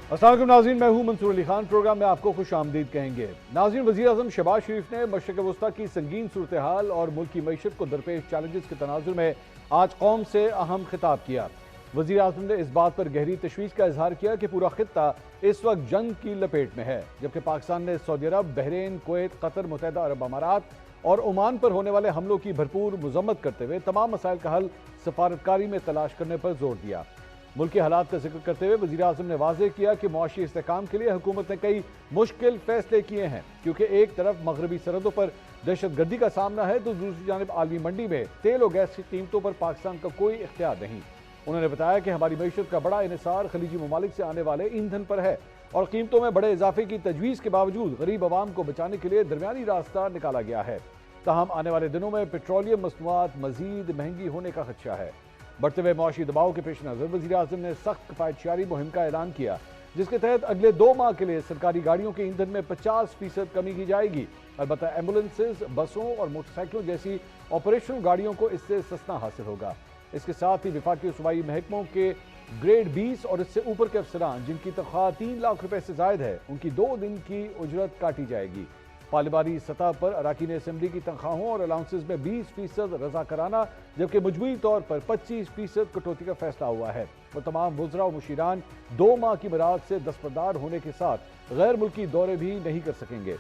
अस्सलाम वालेकुम नाज़रीन, मैं हूं मंसूर अली खान। प्रोग्राम में आपको खुश आमदीद कहेंगे। नाज़रीन, वज़ीर आज़म शहबाज शरीफ ने मशरिक़ वस्ता की संगीन सूरत हाल और मुल्क की मईशत को दरपेश चैलेंजेस के तनाजुर में आज कौम से अहम खिताब किया। वज़ीर आज़म ने इस बात पर गहरी तशवीश का इजहार किया कि पूरा खित्ता इस वक्त जंग की लपेट में है, जबकि पाकिस्तान ने सऊदी अरब, बहरीन, कुवैत, कतर, मुत्तहिदा अरब अमारात और ओमान पर होने वाले हमलों की भरपूर मजम्मत करते हुए तमाम मसाइल का हल सफारतकारी में तलाश करने पर जोर दिया। मुल्क के हालात का जिक्र करते हुए वज़ीर आज़म ने वाज़ेह किया कि मुआशी इस्तेहकाम के लिए हुकूमत ने कई मुश्किल फैसले किए हैं, क्योंकि एक तरफ मगरबी सरहदों पर दहशत गर्दी का सामना है तो दूसरी जानब आलमी मंडी में तेल और गैस की कीमतों पर पाकिस्तान का कोई इख्तियार नहीं। उन्होंने बताया कि हमारी मईशत का बड़ा इन्हिसार खलीजी ममालिक से आने वाले ईंधन पर है और कीमतों में बड़े इजाफे की तजवीज़ के बावजूद गरीब आवाम को बचाने के लिए दरमियानी रास्ता निकाला गया है। ताहम आने वाले दिनों में पेट्रोलियम मसनूआत मजीद महंगी होने का खदशा है। बढ़ते हुए मुआशी दबाव के पेश नज़र वज़ीर आज़म ने सख्त किफ़ायतशारी मुहिम का ऐलान किया, जिसके तहत अगले 2 माह के लिए सरकारी गाड़ियों के ईंधन में 50% कमी की जाएगी। अलबत्ता एम्बुलेंसेज, बसों और मोटरसाइकिलों जैसी ऑपरेशनल गाड़ियों को इससे सस्ता हासिल होगा। इसके साथ ही विफाकी सूबाई महकमों के ग्रेड 20 और इससे ऊपर के अफसरान जिनकी तनख्वाह 3 लाख रुपए से जायद है, उनकी 2 दिन की उजरत काटी जाएगी। पार्लिमानी सतह पर अराकीन असम्बली की तनख्वाहों और अलाउंसेज में 20% रजा कराना, जबकि मजबूरी तौर पर 25% कटौती का फैसला हुआ है। वो तमाम वज़रा और मुशीरान 2 माह की मराद से दस्तबरदार होने के साथ गैर मुल्की दौरे भी नहीं कर सकेंगे।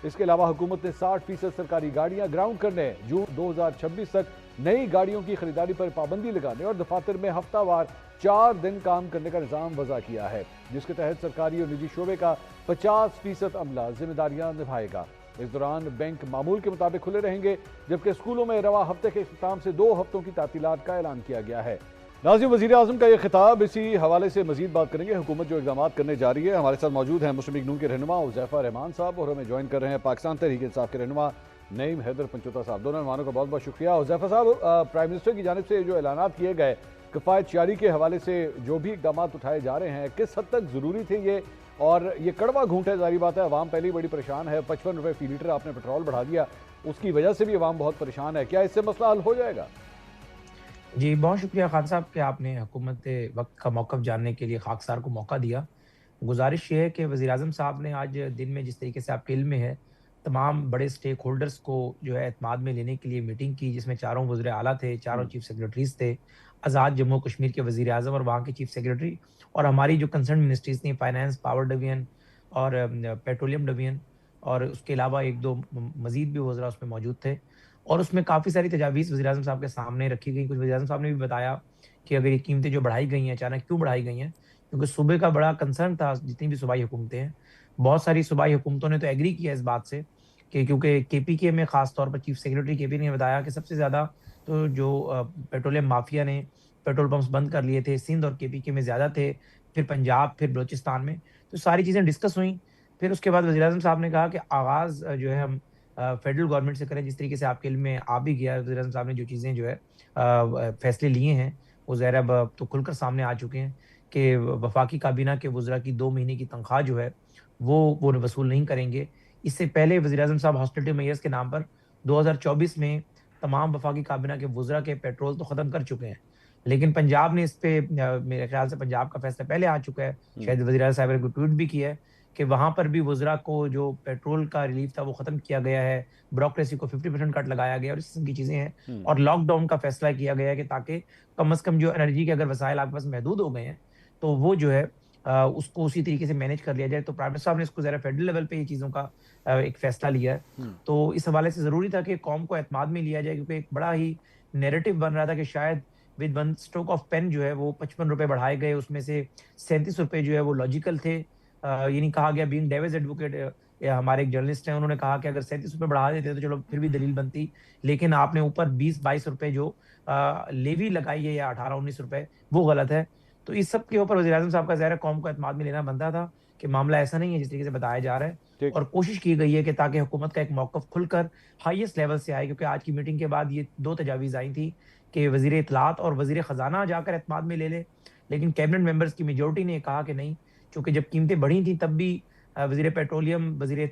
इसके अलावा हुकूमत ने 60% सरकारी गाड़ियां ग्राउंड करने, जून 2026 तक नई गाड़ियों की खरीदारी पर पाबंदी लगाने और दफातर में हफ्तावार 4 दिन काम करने का निज़ाम वज़ा किया है, जिसके तहत सरकारी और निजी शोबे का 50% अमला जिम्मेदारियां निभाएगा। इस दौरान बैंक मामूल के मुताबिक खुले रहेंगे, जबकि स्कूलों में रवा हफ्ते के इख्तिताम से 2 हफ्तों की तातीलात का ऐलान किया गया है। नाज़रीन, वज़ीर आज़म का यह खिताब, इसी हवाले से मजीद बात करेंगे। हुकूमत जो इक़दाम करने जा रही है, हमारे साथ मौजूद हैं मुस्लिम लीग नून के रहनुमा हुज़ैफा रहमान साहब और हमें ज्वाइन कर रहे हैं पाकिस्तान तहरीक इंसाफ के रहनुमा नईम हैदर पंचोता साहब। दोनों मेहमानों का बहुत बहुत शुक्रिया। हुज़ैफा साहब, प्राइम मिनिस्टर की जानिब से जो ऐलान किए गए किफ़ायतशारी के हवाले से जो भी इक़दाम उठाए जा रहे हैं, किस हद तक ज़रूरी थे ये? और ये कड़वा घूंट है, जारी बात है, अवाम पहले ही बड़ी परेशान है। 55 रुपये फी लीटर आपने पेट्रोल बढ़ा दिया, उसकी वजह से भी अवाम बहुत परेशान है। क्या इससे मसला हल हो जाएगा? जी, बहुत शुक्रिया खान साहब कि आपने हुकूमत वक़्त का मौक़िफ़ जानने के लिए ख़ाकसार को मौका दिया। गुज़ारिश ये है कि वज़ीर-ए-आज़म साहब ने आज दिन में, जिस तरीके से आपके इल्म में है, तमाम बड़े स्टेक होल्डर्स को जो है एतमाद में लेने के लिए मीटिंग की, जिसमें चारों वज़ीर आला थे, चारों चीफ़ सेक्रेटरीज़ थे, आज़ाद जम्मू कश्मीर के वज़ीर-ए-आज़म और वहाँ के चीफ़ सेक्रेटरी और हमारी जो कंसर्न मिनिस्ट्रीज़ थी, फाइनेंस, पावर डिवीज़न और पेट्रोलियम डिवीज़न और उसके अलावा 1-2 मज़ीद भी वज़रा उसमें मौजूद थे। और उसमें काफ़ी सारी तजावीज़ वज़ीर-ए-आज़म साहब के सामने रखी गई। कुछ वज़ीर-ए-आज़म साहब ने भी बताया कि अगर ये कीमतें जो बढ़ाई गई हैं, अचानक क्यों बढ़ाई गई हैं? क्योंकि सूबे का बड़ा कंसर्न था, जितनी भी सूबाई हुकूमतें हैं। बहुत सारी सूबाई हुकूमतों ने तो एग्री किया इस बात से कि क्योंकि केपीके में ख़ास तौर पर चीफ़ सेक्रेटरी केपी ने बताया कि सबसे ज़्यादा तो जो पेट्रोलियम माफ़िया ने पेट्रोल पंप्स बंद कर लिए थे, सिंध और केपीके में ज़्यादा थे, फिर पंजाब, फिर बलूचिस्तान में। तो सारी चीज़ें डिस्कस हुईं। फिर उसके बाद वज़ीर-ए-आज़म साहब ने कहा कि आगाज़ जो है हम फेडरल गवर्नमेंट से करें, जिस तरीके से आपके इल्म में आ भी गया, वज़ीर-ए-आज़म साहब ने जो चीज़ें जो है फैसले लिए हैं, वो ज़ाहिर है अब तो खुलकर सामने आ चुके हैं कि वफ़ाकी काबीना के वज़रा की 2 महीने की तनख्वाह जो है, वो वसूल नहीं करेंगे। इससे पहले वज़ीर-ए-आज़म साहब हॉस्पिटल मेयर्स के नाम पर 2024 में तमाम वफ़ाकी काबीना के वज़रा के पेट्रोल तो ख़त्म कर चुके हैं। लेकिन पंजाब ने इस पे मेरे ख़्याल से पंजाब का फ़ैसला पहले आ चुका है। शायद वज़ीर-ए-आज़म साहब ने कोई ट्वीट भी किया है कि वहाँ पर भी वज़रा को जो पेट्रोल का रिलीफ़ था, वो ख़त्म किया गया है। ब्यूरोक्रेसी को 50% कट लगाया गया और इस किस्म की चीज़ें हैं। और लॉकडाउन का फ़ैसला किया गया है कि ताकि कम से कम जो एनर्जी के अगर वसाइल आपके पास महदूद हो गए हैं, तो वो जो है उसको उसी तरीके से मैनेज कर लिया जाए। तो प्राइम मिनिस्टर साहब ने इसको ज़रा फेडरल लेवल पे ये चीज़ों का एक फ़ैसला लिया है। तो इस हवाले से ज़रूरी था कि कौम को एतमाद में लिया जाए, क्योंकि एक बड़ा ही नैरेटिव बन रहा था कि शायद with one stroke of pain जो है वो 55 रुपए बढ़ाए गए, उसमें से 37 रुपए जो है वो लॉजिकल थे। ये नहीं कहा गया, बीइंग डेविस एडवोकेट या हमारे एक जर्नलिस्ट हैं, उन्होंने कहा कि अगर 37 रुपए बढ़ा देते तो चलो फिर भी दलील बनती। लेकिन आपने ऊपर 20-22 रुपए जो लेवी लगाई है या 18-19 रुपए, वो गलत है। तो इस सब के ऊपर वज़ीर-ए-आज़म साहब का ज़ाहिर है कौम को एतमाद में लेना बनता था कि मामला ऐसा नहीं है जिस तरीके से बताया जा रहा है। ठीक। और कोशिश की गई है कि ताकि हुकूमत का एक मौक़िफ़ खुलकर हाईएस्ट लेवल से आए, क्योंकि आज की मीटिंग के बाद ये 2 तजावीज़ आई थी कि वज़ीर इत्तलात और वज़ीर ख़ज़ाना जाकर एतमाद में ले लें। लेकिन कैबिनेट मेंबर्स की मेजॉरिटी ने कहा कि नहीं, चूँकि जब कीमतें बढ़ी थी तब भी वज़ीर पेट्रोलियम, वज़ीर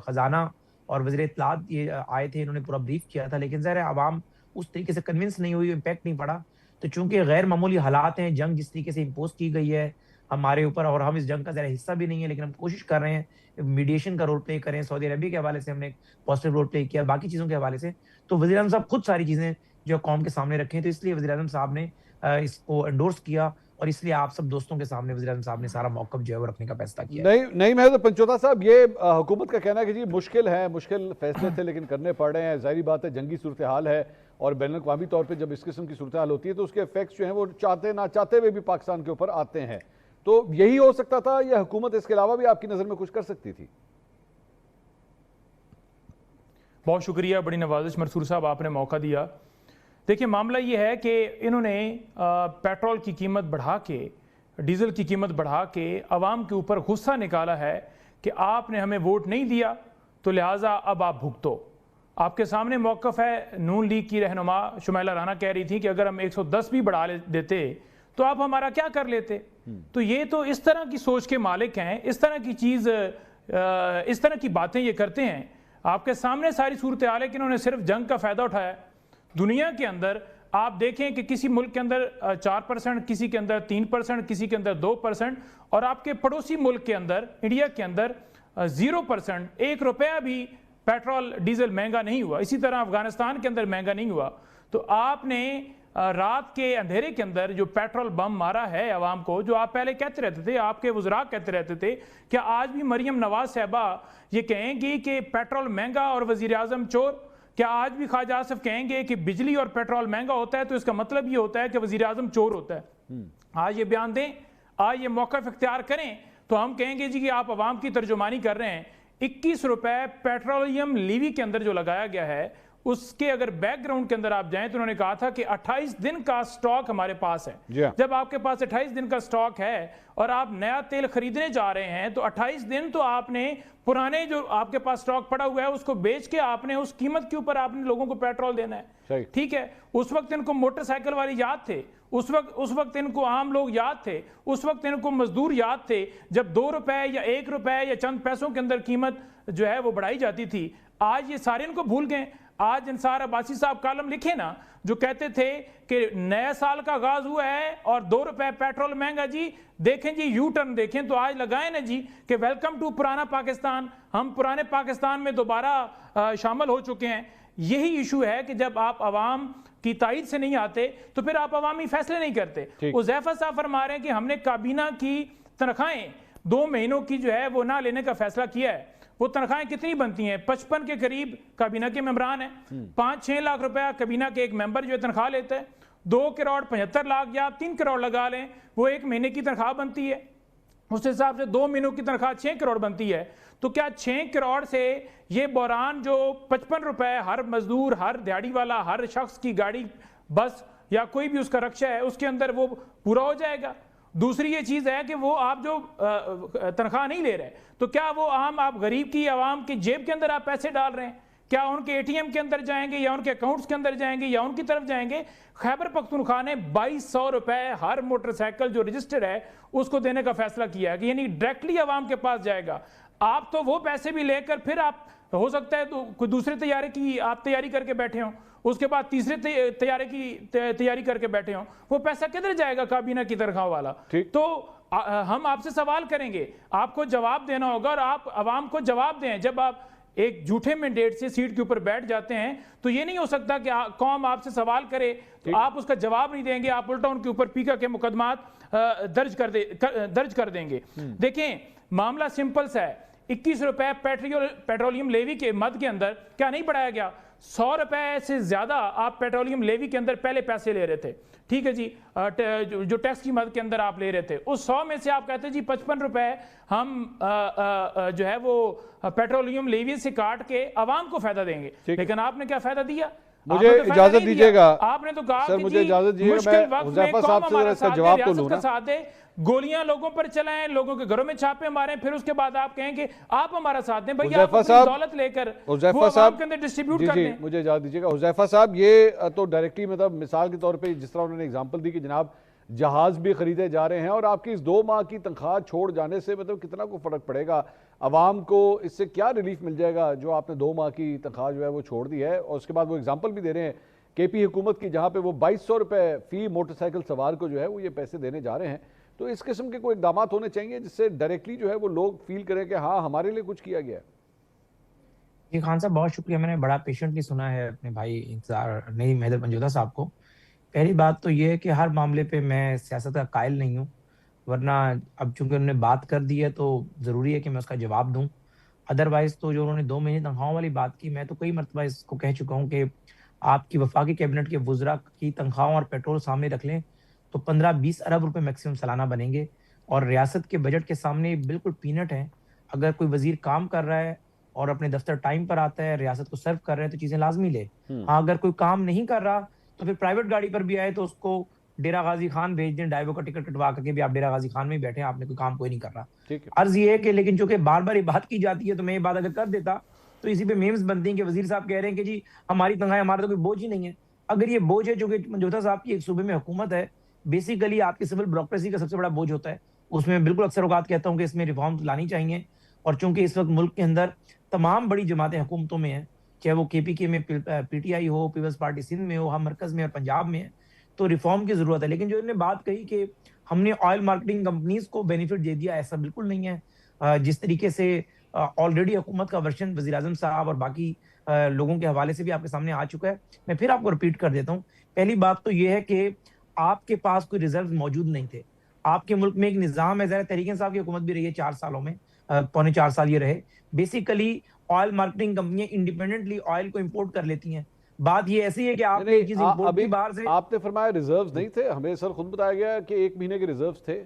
ख़ज़ाना और वज़ीर इत्तलात ये आए थे, इन्होंने पूरा ब्रीफ़ किया था। लेकिन ज़ाहिर है अवाम उस तरीके से कन्विंस नहीं हुई, इम्पैक्ट नहीं पड़ा। तो चूँकि गैर मामूली हालात हैं, जंग जिस तरीके से इम्पोज़ की गई है, हमारे ऊपर, और हम इस जंग का ज़रा हिस्सा भी नहीं है, लेकिन हम कोशिश कर रहे हैं मीडिएशन का रोल प्ले करें। सऊदी अरबिया के हवाले से हमने एक पॉजिटिव रोल प्ले किया, बाकी चीज़ों के हवाले से। तो वज़ीर-ए-आज़म साहब खुद सारी चीज़ें जो कौम के सामने रखे हैं, तो इसलिए वज़ीर-ए-आज़म साहब ने इसको एंडोर्स किया, और इसलिए आप सब दोस्तों के सामने वज़ीर-ए-आज़म साहब ने सारा मौक़िफ़ जो है वो रखने का फैसला किया है। नहीं नहीं, मैं तो पंचोता साहब, ये हुकूमत का कहना है कि जी मुश्किल है, मुश्किल फैसले थे लेकिन करने पड़ रहे हैं। ज़ाहिर बात है, जंगी सूरत हाल है, और बैनुल-अक़वामी तौर पे जब इस किस्म की सूरत हाल होती है तो उसके इफेक्ट्स जो हैं वो चाहते ना चाहते हुए भी पाकिस्तान के ऊपर आते हैं। तो यही हो सकता था, या हुकूमत इसके अलावा भी आपकी नज़र में कुछ कर सकती थी? बहुत शुक्रिया, बड़ी नवाजिश मंसूर साहब, आपने मौका दिया। देखिए, मामला ये है कि इन्होंने पेट्रोल की कीमत बढ़ा के, डीज़ल की कीमत बढ़ा के अवाम के ऊपर गुस्सा निकाला है कि आपने हमें वोट नहीं दिया तो लिहाजा अब आप भुगतो। आपके सामने मौक़िफ़ है, नून लीग की रहनुमा शुमैला राना कह रही थी कि अगर हम 110 भी बढ़ा देते तो आप हमारा क्या कर लेते। तो ये तो इस तरह की सोच के मालिक हैं, इस तरह की चीज़, इस तरह की बातें ये करते हैं। आपके सामने सारी सूरत हाल है कि इन्होंने सिर्फ जंग का फ़ायदा उठाया। दुनिया के अंदर आप देखें कि किसी मुल्क के अंदर 4%, किसी के अंदर 3%, किसी के अंदर 2%, और आपके पड़ोसी मुल्क के अंदर, इंडिया के अंदर 0%, 1 रुपया भी पेट्रोल डीजल महंगा नहीं हुआ। इसी तरह अफगानिस्तान के अंदर महंगा नहीं हुआ। तो आपने रात के अंधेरे के अंदर जो पेट्रोल बम मारा है आवाम को, जो आप पहले कहते रहते थे, आपके वज़रा कहते रहते थे, क्या आज भी मरियम नवाज साहबा ये कहेंगी कि पेट्रोल महंगा और वज़ीर आज़म चोर? क्या आज भी ख्वाजा आसिफ कहेंगे कि बिजली और पेट्रोल महंगा होता है तो इसका मतलब ये होता है कि वज़ीर आज़म चोर होता है? आज ये बयान दें, आज ये मौक़िफ़ इख्तियार करें, तो हम कहेंगे जी कि आप आवाम की तर्जुमानी कर रहे हैं। 21 रुपए पेट्रोलियम लीवी के अंदर जो लगाया गया है, उसके अगर बैकग्राउंड के अंदर आप जाएं तो उन्होंने कहा था कि 28 दिन का स्टॉक हमारे पास है। जब आपके पास 28 दिन का स्टॉक है और आप नया तेल खरीदने जा रहे हैं, तो 28 दिन तो आपने पुराने जो आपके पास स्टॉक पड़ा हुआ है उसको बेच के आपने उस कीमत के ऊपर आपने लोगों को पेट्रोल देना है। ठीक है, उस वक्त इनको मोटरसाइकिल वाले याद थे, उस वक्त इनको आम लोग याद थे, उस वक्त इनको मजदूर याद थे, जब 2 रुपए या 1 रुपए या चंद पैसों के अंदर कीमत जो है वो बढ़ाई जाती थी। आज ये सारे इनको भूल गए। आज इंसार अब्बासी साहब कॉलम लिखे ना, जो कहते थे कि नया साल का आगाज हुआ है और 2 रुपए पेट्रोल महंगा जी, देखें जी यू टर्न देखें, तो आज लगाए ना जी कि वेलकम टू पुराना पाकिस्तान, हम पुराने पाकिस्तान में दोबारा शामिल हो चुके हैं। यही इशू है कि जब आप आवाम की ताईद से नहीं आते तो फिर आप अवामी फैसले नहीं करते। हुज़ैफा साहब फरमा रहे हैं कि हमने काबीना की तनख्वाहें 2 महीनों की जो है वो ना लेने का फैसला किया है। वो तनख्वाहें कितनी बनती हैं? 55 के करीब काबीना के मेंबरान हैं। 5-6 लाख रुपया काबीना के एक मेंबर जो है तनख्वाह लेता है। 2 करोड़ 75 लाख या आप 3 करोड़ लगा लें, वो 1 महीने की तनख्वाह बनती है। उस हिसाब से 2 महीनों की तनख्वाह 6 करोड़ बनती है। तो क्या 6 करोड़ से ये बहरान जो 55 रुपए हर मजदूर, हर दिहाड़ी वाला, हर शख्स की गाड़ी, बस या कोई भी उसका रक्षा है, उसके अंदर वो पूरा हो जाएगा? दूसरी ये चीज़ है कि वो आप जो तनख्वाह नहीं ले रहे, तो क्या वो आप गरीब की आवाम की जेब के अंदर आप पैसे डाल रहे हैं? क्या उनके एटीएम के अंदर जाएंगे या उनके अकाउंट्स के अंदर जाएंगे या उनकी तरफ जाएंगे? खैबर पख्तूनख्वा ने 2200 रुपए हर मोटरसाइकिल जो रजिस्टर्ड है उसको देने का फैसला किया है कि यानी डायरेक्टली आवाम के पास जाएगा। आप तो वो पैसे भी लेकर फिर आप, हो सकता है तो कोई दूसरे तैयारे की आप तैयारी करके बैठे हो, उसके बाद तीसरे तैयारे की तैयारी करके बैठे हो, वो पैसा किधर जाएगा काबीना की तनख्वाह वाला? तो हम आपसे सवाल करेंगे, आपको जवाब देना होगा और आप आवाम को जवाब दें। जब आप एक झूठे मैंडेट से सीट के ऊपर बैठ जाते हैं तो ये नहीं हो सकता कि कौम आपसे सवाल करे तो आप उसका जवाब नहीं देंगे, आप उल्टा उनके ऊपर पीका के मुकदमात दर्ज कर देंगे। देखें, मामला सिंपल सा है। 21 रुपए पेट्रोलियम लेवी के मद के अंदर क्या नहीं बढ़ाया गया? 100 रुपए से ज्यादा आप पेट्रोलियम लेवी के अंदर पहले पैसे ले रहे थे। ठीक है जी, जो टैक्स की मद के अंदर आप ले रहे थे, उस 100 में से आप कहते जी 55 रुपए हम जो है वो पेट्रोलियम लेवी से काट के आवाम को फायदा देंगे। लेकिन आपने क्या फायदा दिया? मुझे इजाजत दीजिएगा, आपने तो कहा सर, कि मुझे इजाजत दीजिएगा, मैं हुज़ैफा साहब से इसका जवाब तो लूं ना। गोलियां लोगों पर चलाएं, लोगों के घरों में छापे मारें, फिर उसके बाद आप कहेंगे आप हमारा साथ दें। भैया आप अपनी दौलत लेकर हुज़ैफा साहब के अंदर डिस्ट्रीब्यूट कर दें। मुझे इजाजत दीजिएगा हुज़ैफा साहब, ये तो डायरेक्टली मतलब मिसाल के तौर पे जिस तरह उन्होंने एग्जांपल दी कि जनाब जहाज भी खरीदे जा रहे हैं और आपकी इस 2 माह की तनख्वाह छोड़ जाने से मतलब कितना को फर्क पड़ेगा आवाम को, इससे क्या रिलीफ मिल जाएगा जो आपने 2 माह की तनख्वाह जो है वो छोड़ दी है। और उसके बाद वो एग्जाम्पल भी दे रहे हैं केपी हुकूमत की, जहाँ पे वो 2200 रुपए फी मोटरसाइकिल सवार को जो है वो ये पैसे देने जा रहे हैं। तो इस किस्म के कोई इकदाम होने चाहिए जिससे डायरेक्टली जो है वो लोग फील करें कि हाँ हमारे लिए कुछ किया गया है। जी खान साहब, बहुत शुक्रिया। मैंने बड़ा पेशेंटली सुना है अपने भाई इंतजार नहीं हैदर पंजोधा साहब को। पहली बात तो ये है कि हर मामले पे मैं सियासत का कायल नहीं हूँ, वरना अब चूंकि उन्होंने बात कर दी है तो जरूरी है कि मैं उसका जवाब दूं। अदरवाइज तो जो उन्होंने 2 महीने तनख्वाहों वाली बात की, मैं तो कई मरतबा इसको कह चुका हूँ कि आपकी वफाकी कैबिनेट के वुजरा की तनख्वाहों और पेट्रोल सामने रख लें तो 15-20 अरब रुपए मैक्सिमम सालाना बनेंगे, और रियासत के बजट के सामने बिल्कुल पीनट है। अगर कोई वजीर काम कर रहा है और अपने दफ्तर टाइम पर आता है, रियासत को सर्व कर रहे हैं, तो चीजें लाजमी ले। हाँ, अगर कोई काम नहीं कर रहा तो फिर प्राइवेट गाड़ी पर भी आए तो उसको डेरा गाजी खान भेज दें, ड्राइवर का टिकट कटवा करके भी आप डेरा गाजी खान में ही बैठे हैं, आपने कोई काम कोई नहीं कर रहा। अर्ज ये है कि लेकिन चूंकि बार बार ये बात की जाती है तो मैं ये बात अगर कर देता तो इसी पे मेम्स बनती हैं कि वजीर साहब कह रहे हैं कि जी हमारी तनख्वाह, हमारा तो कोई बोझ ही नहीं है। अगर ये बोझ है, जो कि मंजोता साहब की एक सूबे में हुकूमत है, बेसिकली आपकी सिविल ब्यूरोक्रेसी का सबसे बड़ा बोझ होता है, उसमें बिल्कुल अक्सर औकात कहता हूँ कि इसमें रिफॉर्म लानी चाहिए। और चूंकि इस वक्त मुल्क के अंदर तमाम बड़ी जमातें हुकूमतों में हैं, चाहे वो KPK में PTI हो, पीपल्स पार्टी सिंध में हो, हम मरकज में और पंजाब में है, तो रिफॉर्म की जरूरत है। लेकिन जो इन्होंने बात कही कि हमने ऑयल मार्केटिंग कंपनीज को बेनिफिट दे दिया, ऐसा बिल्कुल नहीं है। जिस तरीके से ऑलरेडी हुकूमत का वर्जन वज़ीर आज़म साहब और बाकी लोगों के हवाले से भी आपके सामने आ चुका है, मैं फिर आपको रिपीट कर देता हूँ। पहली बात तो यह है कि आपके पास कोई रिजर्व मौजूद नहीं थे। आपके मुल्क में एक निज़ाम है, ज़रा तहरीक इंसाफ की हुकूमत भी रही है 4 सालों में, पौने 4 साल ये रहे। बेसिकली ऑयल मार्केटिंग कंपनियां इंडिपेंडेंटली ऑयल को इंपोर्ट कर लेती हैं। बात ये ऐसी है कि आपने एक चीज इंपोर्ट की बाहर से, आपने फरमाया रिजर्व्स नहीं थे, हमें सर खुद बताया गया कि 1 महीने के रिजर्व्स थे।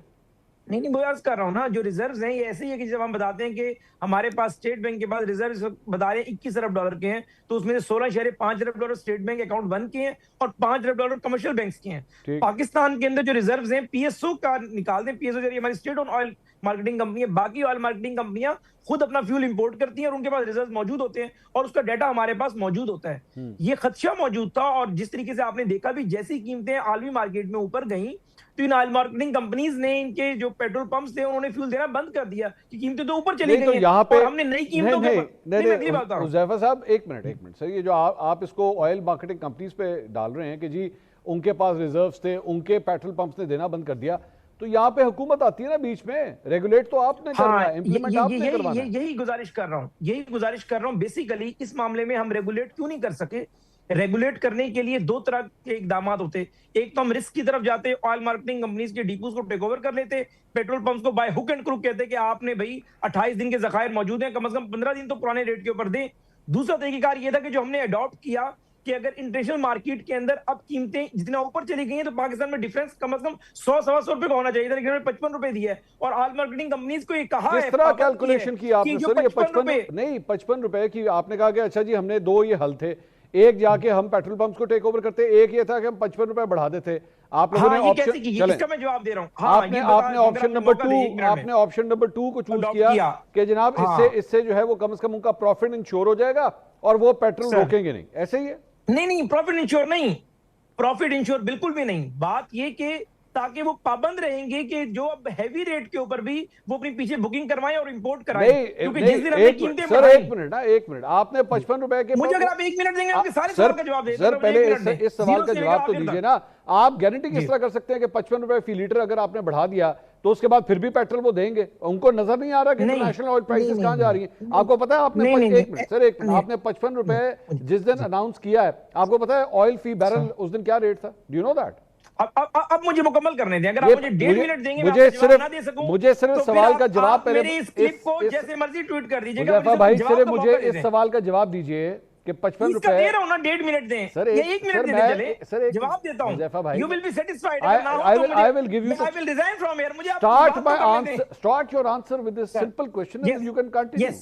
नहीं वो अर्ज कर रहा हूँ ना, जो रिजर्व्स हैं ये ऐसे ही है कि जब हम बताते हैं कि हमारे पास स्टेट बैंक के पास रिजर्व बता रहे हैं 21 अरब डॉलर के हैं, तो उसमें से 16.5 अरब डॉलर स्टेट बैंक अकाउंट बंद के हैं और 5 अरब डॉलर कमर्शियल बैंक्स के हैं। पाकिस्तान के अंदर जो रिजर्व्स हैं PSO का निकाल दें, PSO जरिए हमारी state on oil marketing company है, बाकी ऑयल मार्केटिंग कंपनियां खुद अपना फ्यूल इंपोर्ट करती हैं और उनके पास रिजर्व मौजूद होते हैं और उसका डाटा हमारे पास मौजूद होता है। ये खदशा मौजूद था, और जिस तरीके से आपने देखा भी, जैसी कीमतें आलमी मार्केट में ऊपर गई तो इन ऑयल मार्केटिंग कंपनीज ने, इनके जो पेट्रोल पंप्स थे, उन्होंने फ्यूल देना बंद कर दिया कि कीमतें तो ऊपर चली गई तो यहाँ पे हमने नई कीमतों के हुज़ैफा साहब एक मिनट सर, ये जो आप इसको ऑयल मार्केटिंग कंपनीज पे डाल रहे हैं कि जी उनके पास रिजर्व्स थे, उनके पेट्रोल पंप्स ने देना बंद कर दिया, तो यहाँ पे हुकूमत आती है ना बीच में, रेगुलेट तो आपने करना है, इंप्लीमेंट आपने करवाना है। यही गुजारिश कर रहा हूँ बेसिकली इस मामले में हम रेगुलेट क्यों नहीं कर सके। रेगुलेट करने के लिए 2 तरह के इकदाम होते। एक तो हम रिस्क की तरफ जाते, ऑयल मार्केटिंग कंपनीज के डिपोज को टेक ओवर कर लेते, पेट्रोल पंप्स को बाय हुक एंड क्रुक कहते कि आपने भाई 28 दिन के जखायर मौजूद हैं, कम से कम 15 दिन तो पुराने रेट के ऊपर दें। दूसरा तरीकेकार ये था कि जो हमने अडॉप्ट किया कि अगर इंटरनेशनल मार्केट के अंदर अब कीमतें जितना ऊपर चली गई हैं तो पाकिस्तान में डिफरेंस कम से कम 100-125 रुपए का होना चाहिए था, लेकिन 55 रुपए दिया है। और ऑयल मार्केटिंग कंपनीज को ये कहा है, किस तरह कैलकुलेशन की आपने सर, ये 55 रुपए की आपने कहा कि अच्छा जी हमने 2 ये हल थे, एक जाके हम पेट्रोल पंप्स को टेक ओवर करते, एक ये था कि हम 55 रुपए बढ़ा देते। आप लोगों ने ऑप्शन, इसका मैं जवाब दे रहा हूं, आपने ऑप्शन नंबर 2 को चूज किया कि जनाब इससे जो है वो कम से कम उनका प्रॉफिट इंश्योर हो जाएगा और वो पेट्रोल रोकेंगे नहीं, ऐसे ही है। नहीं प्रॉफिट इंश्योर बिल्कुल भी नहीं। बात ये कि ताकि वो पाबंद रहेंगे कि जो अब हैवी रेट के ऊपर भी वो अपनी पीछे बुकिंग करवाएं और इंपोर्ट कराएं, क्योंकि जिस दिन हमने कीमतें सर एक मिनट आपने 55 रुपए के, मुझे अगर आप 1 मिनट देंगे आपके सारे सवाल का जवाब दे सर, पहले इस सवाल का जवाब तो दीजिए ना। आप गारंटी किस तरह कर सकते हैं कि 55 रुपए फी लीटर अगर आपने बढ़ा दिया तो उसके बाद फिर भी पेट्रोल वो देंगे? उनको नजर नहीं आ रहा कि इंटरनेशनल ऑयल प्राइसेस कहां जा रही हैं? आपको पता है आपने आपने 55 रुपए जिस दिन अनाउंस किया है, आपको पता है ऑयल फी बैरल उस दिन क्या रेट था? Do you know that? अब मुझे मुकम्मल करने दें, अगर आप मुझे 1.5 मिनट देंगे, मुझे सिर्फ सवाल का जवाब पहले, मेरी इस क्लिप को जैसे मर्जी ट्वीट कर दीजिएगा भाई, सिर्फ मुझे इस सवाल का जवाब दीजिए कि 55 रुपए दे रहा हूं ना, 1.5 मिनट दें सर, या 1 मिनट देने चले, सर जवाब देता हूं, you will be satisfied. I will give you, I will resign from here, मुझे start my answer, start your answer with this simple question and you can continue. Yes,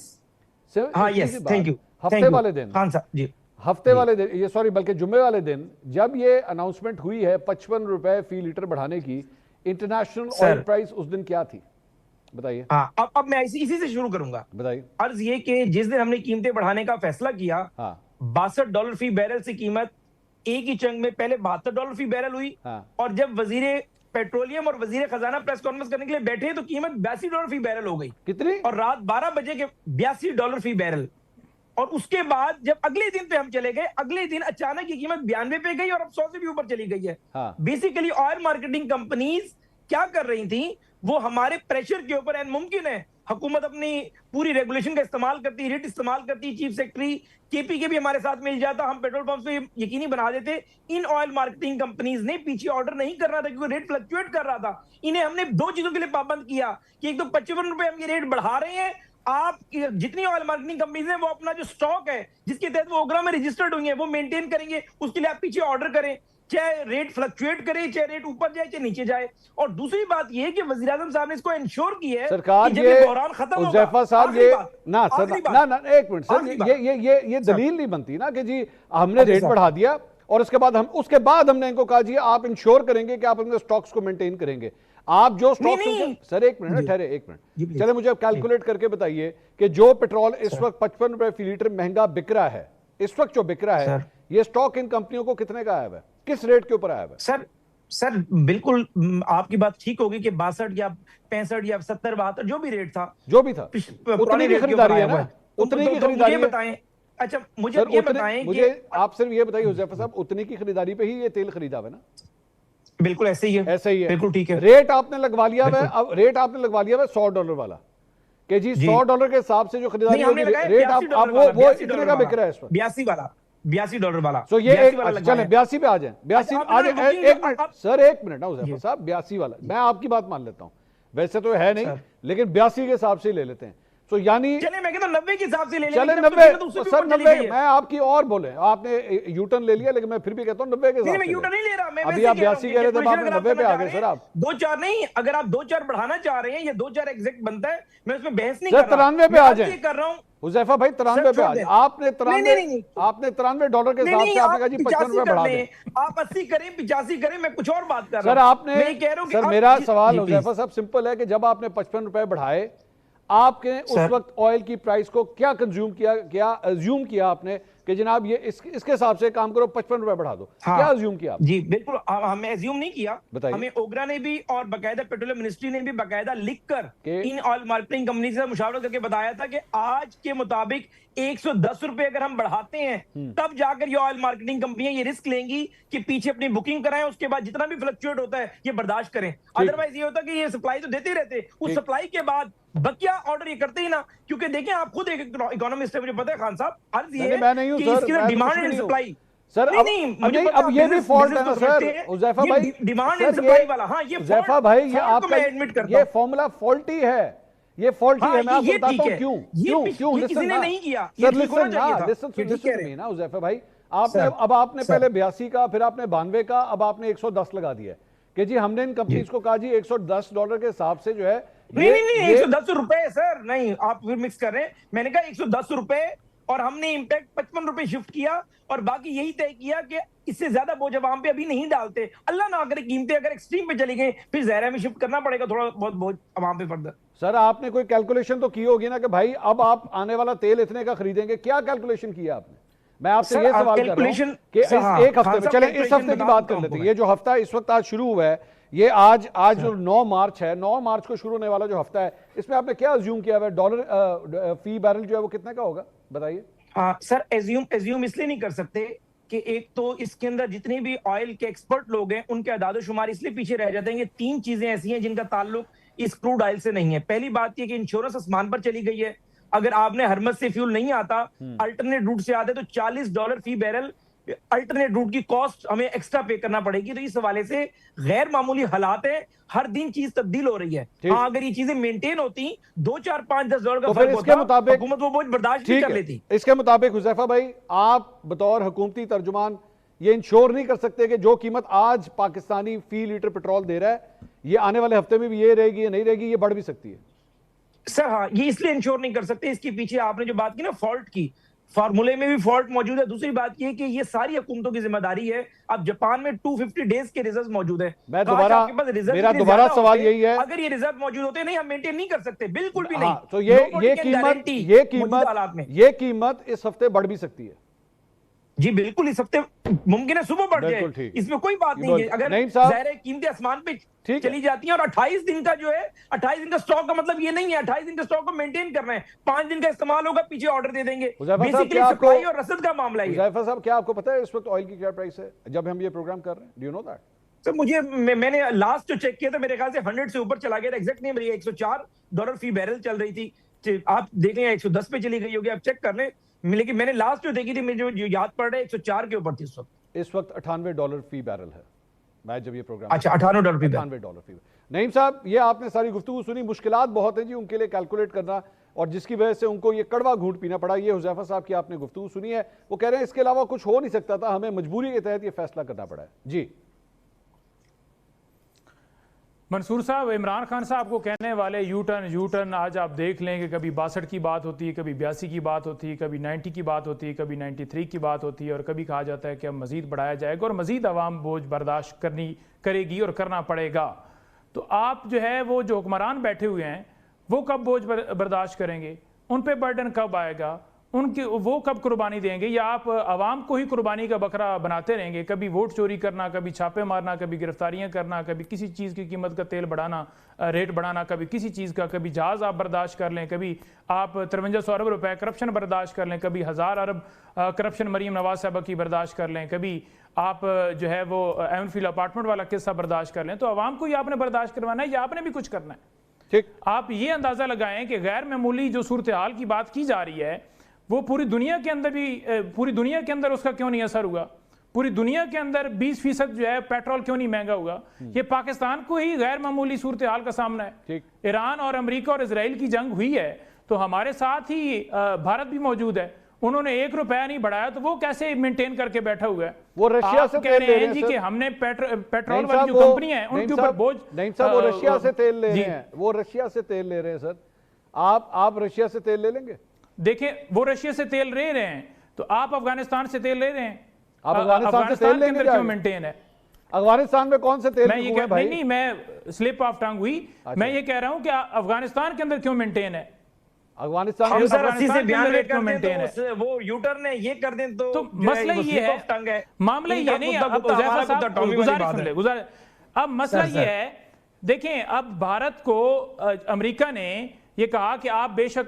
हाँ, yes, thank you। हफ्ते वाले दिन, हाँ sir जी, हफ्ते वाले दिन, ये सॉरी बल्कि जुम्मे वाले दिन जब ये अनाउंसमेंट हुई है 55 रुपए फी लीटर बढ़ाने की, इंटरनेशनल ऑयल प्राइस उस दिन क्या थी बताइए? हाँ, अब मैं इसी से शुरू करूंगा। बताइए। अर्ज ये कि जिस दिन हमने कीमतें बढ़ाने का फैसला किया, $62 फी बैरल से कीमत एक ही चंग में पहले $72 फी बैरल हुई, और जब वजीरे पेट्रोलियम और वजीर खजाना प्रेस कॉन्फ्रेंस करने के लिए बैठे तो कीमत $82 फी बैरल हो गई। कितनी? और रात 12 बजे के $82 फी बैरल। और उसके बाद जब अगले दिन पे हम चले गए, अगले दिन अचानक ये कीमत 92 पे गई और अब 100 से भी ऊपर चली गई है। बेसिकली ऑयल मार्केटिंग कंपनीज क्या कर रही थी, वो हमारे प्रेशर के ऊपर, एंड मुमकिन है हुकूमत अपनी पूरी रेगुलेशन का इस्तेमाल करती, रेट इस्तेमाल करती, चीफ सेक्रेटरी केपी भी हमारे साथ मिल जाता, हम पेट्रोल पंप पे यकीनी बना देते। इन ऑयल मार्केटिंग कंपनीज ने पीछे ऑर्डर नहीं कर रहा था क्योंकि रेट फ्लक्चुएट कर रहा था। इन्हें हमने दो चीजों के लिए पाबंद किया कि एक तो 55 रुपए हम ये रेट बढ़ा रहे हैं, आप जितनी ऑयल मार्केटिंग कंपनीज हैं वो अपना जो स्टॉक है जिसके तहत वो ओगरा में रजिस्टर्ड हुई है वो मेंटेन करेंगे, उसके लिए आप पीछे ऑर्डर करें, चाहे रेट फ्लक्चुएट करे, चाहे रेट ऊपर जाए चाहे नीचे जाए। और दूसरी बात ये कि वजीर आजम साहब ने इसको इंश्योर की है सरकार, कि ये बहरान खत्म होगा। हुज़ैफा साहब ये ना सर ना एक मिनट सर, ये दलील नहीं बनती ना कि जी हमने रेट बढ़ा दिया और उसके बाद हमने इनको कहा जी आप इंश्योर करेंगे कि आप अपने स्टॉक्स को मेंटेन करेंगे। आप जो स्टॉक सर एक मिनट ठहरे, एक मिनट चले, मुझे कैलकुलेट करके बताइए कि जो पेट्रोल इस वक्त 55 रुपए फी लीटर महंगा बिक रहा है, इस वक्त जो बिक रहा है, ये स्टॉक इन कंपनियों को कितने का आया है, किस रेट के ऊपर आया है? सर बिल्कुल आपकी बात ठीक होगी कि 62 या 65 या 70 72 जो भी रेट था, उतनी की खरीदारी है ना, उतनी की खरीदारी बताएं। अच्छा मुझे ये बताएं, मुझे आप सिर्फ ये बताइए हुज़ैफा साहब, उतनी की खरीदारी पे ही ये तेल खरीदा है ना? बिल्कुल ऐसे ही है, ऐसे ही है, बिल्कुल ठीक है। रेट आपने लगवा लिया है, अब रेट आपने लगवा लिया है $100 वाला कि जी $100 के हिसाब से जो खरीदारी होगी, रेट आप वो इतने का बिक रहा है इस वक्त, $82 वाला। तो ये चले 82 पे आ जाए, 82 आ जाए। एक मिनट सर, एक मिनट ना हुज़ैफा साहब, 82 वाला मैं आपकी बात मान लेता हूं, वैसे तो है नहीं लेकिन 82 के हिसाब से ले लेते हैं। तो यानी चले मैं कहता हूं 90 के हिसाब से ले चले 90 सर 90, मैं आपकी और बोले आपने यूटर्न ले लिया लेकिन मैं फिर भी कहता हूं 90 के हिसाब से। यूटर्न नहीं ले रहा मैं, अभी आप 82 कह रहे थे, आपने 90 पे आ गए सर। आप 2-4 नहीं, अगर आप 2-4 बढ़ाना चाह रहे हैं, ये 2-4 एग्जैक्ट बनता है, मैं उसमें बहस नहीं कर रहा। 93 पे आ जाए, कर रहा हूं हुज़ैफा भाई 93 पे आ जाए। आपने $93 के हिसाब से आपने कहा जी 55 रुपए बढ़ा दें, आप 80 करें 85 करें, मैं कुछ और बात कर रहा हूं सर। आपने सर मेरा सवाल हुज़ैफा साहब सिंपल है कि जब आपने 55 रुपए बढ़ाए, आपने उस वक्त ऑयल की प्राइस को क्या कंज्यूम किया, क्या अज्यूम किया आपने कि जनाब ये इसके हिसाब से काम करो, 55 रुपए बढ़ा दो? हाँ, क्या अज्यूम किया आपने? जी बिल्कुल, हमें अज्यूम नहीं किया, बताइए। हमें ओगरा ने भी और बाकायदा पेट्रोलियम मिनिस्ट्री ने भी बाकायदा लिखकर इन ऑयल मार्केटिंग कंपनी से मुशावरा करके बताया था कि आज के मुताबिक 110 रुपए अगर हम बढ़ाते हैं तब जाकर ये ऑयल मार्केटिंग कंपनियां ये रिस्क लेंगी कि पीछे अपनी बुकिंग कराएं, उसके बाद जितना भी फ्लक्चुएट होता है ये बर्दाश्त करें। अदरवाइज ये होता कि ये सप्लाई तो देते ही रहते, उस सप्लाई के बाद बकिया ऑर्डर ये करते ही ना, क्योंकि देखें आप खुद एक इकोनॉमिस्ट है, मुझे पता है खान साहब, अर्ज ये है कि इसकी डिमांड एंड सप्लाई सर, अब ये भी फॉल्ट है ना सर हुज़ैफा भाई, डिमांड एंड सप्लाई वाला। हाँ ये हुज़ैफा भाई ये आपका एडमिट करता हूं, ये फॉर्मूला फॉल्टी है, ये फॉल्टी है। मैं आपको बताता हूं क्यों किसी ने नहीं किया सर, लिसन ना हुज़ैफा भाई, आपने पहले 82 का, फिर आपने 92 का, अब आपने 110 लगा दिया कि जी हमने इन कंपनीज को कहा जी $110 के हिसाब से जो है नहीं 110 रुपए सर, नहीं आप फिर मिक्स कर रहे हैं। मैंने कहा 110 रुपए और हमने इंपैक्ट 55 रुपए शिफ्ट किया और बाकी यही तय किया कि इससे ज्यादा बोझ अवाम पे अभी नहीं डालते। अल्लाह ना करे कीमतें अगर एक्सट्रीम पे चली गई फिर ज़हरा में शिफ्ट करना पड़ेगा थोड़ा बहुत बोझ अवाम पे फर्दर। सर आपने कोई कैलकुलेशन तो की होगी ना कि भाई अब आप आने वाला तेल इतने का खरीदेंगे, क्या कैलकुलेशन किया आपने? मैं आपसे ये सवाल कर रहा हूं कि एक हफ्ते में, चले इस हफ्ते की बात कर लेते हैं, ये जो हफ्ता इस वक्त आज शुरू हुआ है, ये आज जो 9 मार्च है, 9 मार्च को शुरू होने वाला जो हफ्ता है, इसमें आपने क्या अज्यूम किया है? डॉलर फी बैरल जो है वो कितने का होगा, बताइए। सर एज्यूम इसलिए नहीं कर सकते कि एक तो इसके अंदर जितने भी ऑयल के एक्सपर्ट लोग हैं उनके अदाद शुमार इसलिए पीछे रह जाते हैं कि 3 चीजें ऐसी हैं जिनका ताल्लुक इस क्रूड ऑयल से नहीं है। पहली बात यह कि इंश्योरेंस आसमान पर चली गई है, अगर आपने हरमत से फ्यूल नहीं आता, अल्टरनेट रूट से आते तो $40 फी बैरल अल्टरनेट रूट की कॉस्ट हमें एक्स्ट्रा पे करना पड़ेगी। तो इस हवाले से गैर मामूली हालात है, हर दिन चीज तब्दील हो रही है। हाँ अगर ये चीजें मेंटेन होती, 2, 4, 5, 10 डॉलर का फर्क होता, हुकूमत वो बोझ बर्दाश्त नहीं कर लेती। इसके मुताबिक हुज़ैफा भाई, आप बतौर हुकूमती तर्जुमान ये इंश्योर नहीं कर सकते कि जो कीमत आज पाकिस्तानी फी लीटर पेट्रोल दे रहा है ये आने वाले हफ्ते में भी ये रहेगी या नहीं रहेगी, ये बढ़ भी सकती है? सर हाँ, ये इसलिए इंश्योर नहीं कर सकते, इसके पीछे आपने जो बात की ना फॉल्ट की, फार्मूले में भी फॉल्ट मौजूद है। दूसरी बात यह कि ये सारी हुकूमतों की जिम्मेदारी है। अब जापान में 250 डेज के रिजर्व मौजूद है। मेरा दोबारा सवाल यही है, अगर ये रिजर्व मौजूद होते नहीं, हम मेंटेन नहीं कर सकते, बिल्कुल भी नहीं। तो ये कीमत इस हफ्ते बढ़ भी सकती है? जी बिल्कुल, इस हफ्ते मुमकिन है सुबह बढ़ जाए, इसमें कोई बात नहीं है। अगर ज़ाहिर है कीमतें आसमान पे चली जाती हैं और 28 दिन का जो है 28 दिन का स्टॉक का मतलब ये नहीं है 28 दिन का स्टॉक को मेंटेन करना है, 5 दिन का इस्तेमाल होगा, पीछे ऑर्डर दे देंगे। बेसिकली सप्लाई और रसद का मामला है। हुज़ैफा साहब क्या आपको पता है इस वक्त ऑयल की क्या प्राइस है जब हम ये प्रोग्राम कर रहे हैं? Do you know that? Sir मुझे मैंने लास्ट जो चेक किया था मेरे ख्याल से 100 से ऊपर चला गया था, एग्जैक्ट नहीं मेरी, $104 फी बैरल चल रही थी। आप देख लें 110 पे चली गई होगी, आप चेक कर लें। लेकिन मैंने लास्ट जो देखी थी, मुझे जो याद पड़ रहा है 104 के ऊपर थी उस वक्त। इस वक्त $98 फी बैरल है। मैं जब ये प्रोग्राम, अच्छा, $98 फी बैरल। $98 फी। नईम साहब, ये आपने सारी गुफ्तगू सुनी, मुश्किलात बहुत है जी उनके लिए कैलकुलेट करना, और जिसकी वजह से उनको ये कड़वा घूंट पीना पड़ा। ये हुज़ैफा साहब की आपने गुफ्तगू सुनी है, वो कह रहे हैं इसके अलावा कुछ हो नहीं सकता था, हमें मजबूरी के तहत ये फैसला करना पड़ा है। जी मंसूर साहब, इमरान खान साहब को कहने वाले यू टर्न आज आप देख लें कि कभी 62 की बात होती है, कभी 82 की बात होती है, कभी 90 की बात होती है, कभी 93 की बात होती है, और कभी कहा जाता है कि अब मज़ीद बढ़ाया जाएगा और मज़ीद आवाम बोझ बर्दाश्त करेगी और करना पड़ेगा। तो आप जो है वो जो हुक्मरान बैठे हुए हैं वो कब बोझ बर्दाश्त करेंगे, उन पर बर्डन कब आएगा, उनकी वो कब कुर्बानी देंगे, या आप आवाम को ही कुर्बानी का बकरा बनाते रहेंगे? कभी वोट चोरी करना, कभी छापे मारना, कभी गिरफ्तारियां करना, कभी किसी चीज़ की कीमत का तेल बढ़ाना, रेट बढ़ाना, कभी किसी चीज़ का, कभी जहाज़ आप बर्दाश्त कर लें, कभी आप 5300 अरब रुपए करप्शन बर्दाश्त कर लें, कभी 1000 अरब करप्शन मरीम नवाज साहबा की बर्दाश्त कर लें, कभी आप जो है वो एमफिल अपार्टमेंट वाला किस्सा बर्दाश्त कर लें। तो आवाम को ही आपने बर्दाश्त करवाना है या आपने भी कुछ करना है? ठीक। आप ये अंदाज़ा लगाएं कि गैर मामूली जो सूरत हाल की बात की जा रही है वो पूरी दुनिया के अंदर भी, पूरी दुनिया के अंदर उसका क्यों नहीं असर हुआ? पूरी दुनिया के अंदर 20% जो है पेट्रोल क्यों नहीं महंगा हुआ? ये पाकिस्तान को ही गैर मामूली सूरत हाल का सामना है। ईरान और अमेरिका और इसराइल की जंग हुई है तो हमारे साथ ही भारत भी मौजूद है, उन्होंने ₹1 नहीं बढ़ाया, तो वो कैसे मेंटेन करके बैठा हुआ है? वो रशिया से कह रहे हैं जी कि हमने पेट्रोल वाली जो कंपनियां हैं उनके ऊपर बोझ। नहीं साहब, वो रशिया से तेल ले रहे हैं, वो रशिया से तेल ले रहे हैं सर। आप रशिया से तेल ले लेंगे? देखिए, वो रशिया से तेल ले रहे हैं तो आप अफगानिस्तान से तेल ले रहे हैं। आप अफगानिस्तान से तेल लेंगे? क्यों मेंटेन है? अफगानिस्तान में कौन से तेल? मैं ये कह भाई नहीं, मैं स्लिप ऑफ टंग हुई। मैं ये कह रहा हूं कि अफगानिस्तान के अंदर क्यों मेंटेन है? अफगानिस्तान से बयान रेट कर मेंटेन है, वो यूटर ने ये कर दें तो मसला ये है, मामला ये नहीं। अब मसला ये है, देखें, अब भारत को अमेरिका ने ये कहा कि आप बेशक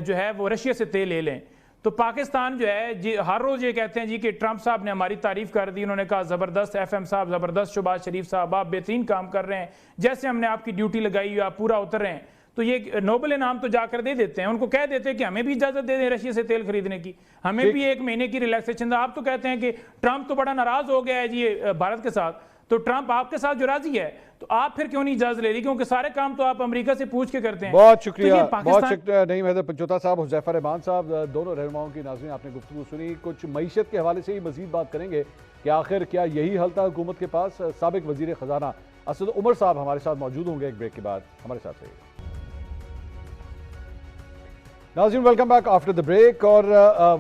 जो है वो रशिया से तेल ले लें, तो पाकिस्तान जो है जी हर रोज ये कहते हैं जी कि ट्रंप साहब ने हमारी तारीफ कर दी, उन्होंने कहा जबरदस्त एफएम साहब, जबरदस्त शहबाज शरीफ साहब, आप बेहतरीन काम कर रहे हैं, जैसे हमने आपकी ड्यूटी लगाई हुई आप पूरा उतर रहे हैं। तो ये नोबल इनाम तो जाकर दे देते हैं, उनको कह देते हैं कि हमें भी इजाजत दे दें रशिया से तेल खरीदने की, हमें भी 1 महीने की रिलैक्सेशन। आप तो कहते हैं कि ट्रंप तो बड़ा नाराज हो गया है जी भारत के साथ, तो ट्रंप आपके साथ जो राजी है तो आप फिर क्यों नहीं इजाजत ले रही? क्योंकि सारे काम तो आप अमेरिका से पूछ के करते हैं। बहुत शुक्रिया, बहुत शुक्रिया नईम हैदर पंचोता साहब, हुज़ैफा रहमान साहब, दोनों रहनुमाओं की नाज़रीन आपने गुफ्तगू सुनी। कुछ मईशत के हवाले से ही मजीद बात करेंगे कि आखिर क्या यही हल था हुकूमत के पास। साबिक वजीर खजाना असद उमर साहब हमारे साथ मौजूद होंगे एक ब्रेक के बाद, हमारे साथ रहिए। नाज़रीन, welcome back after the break. और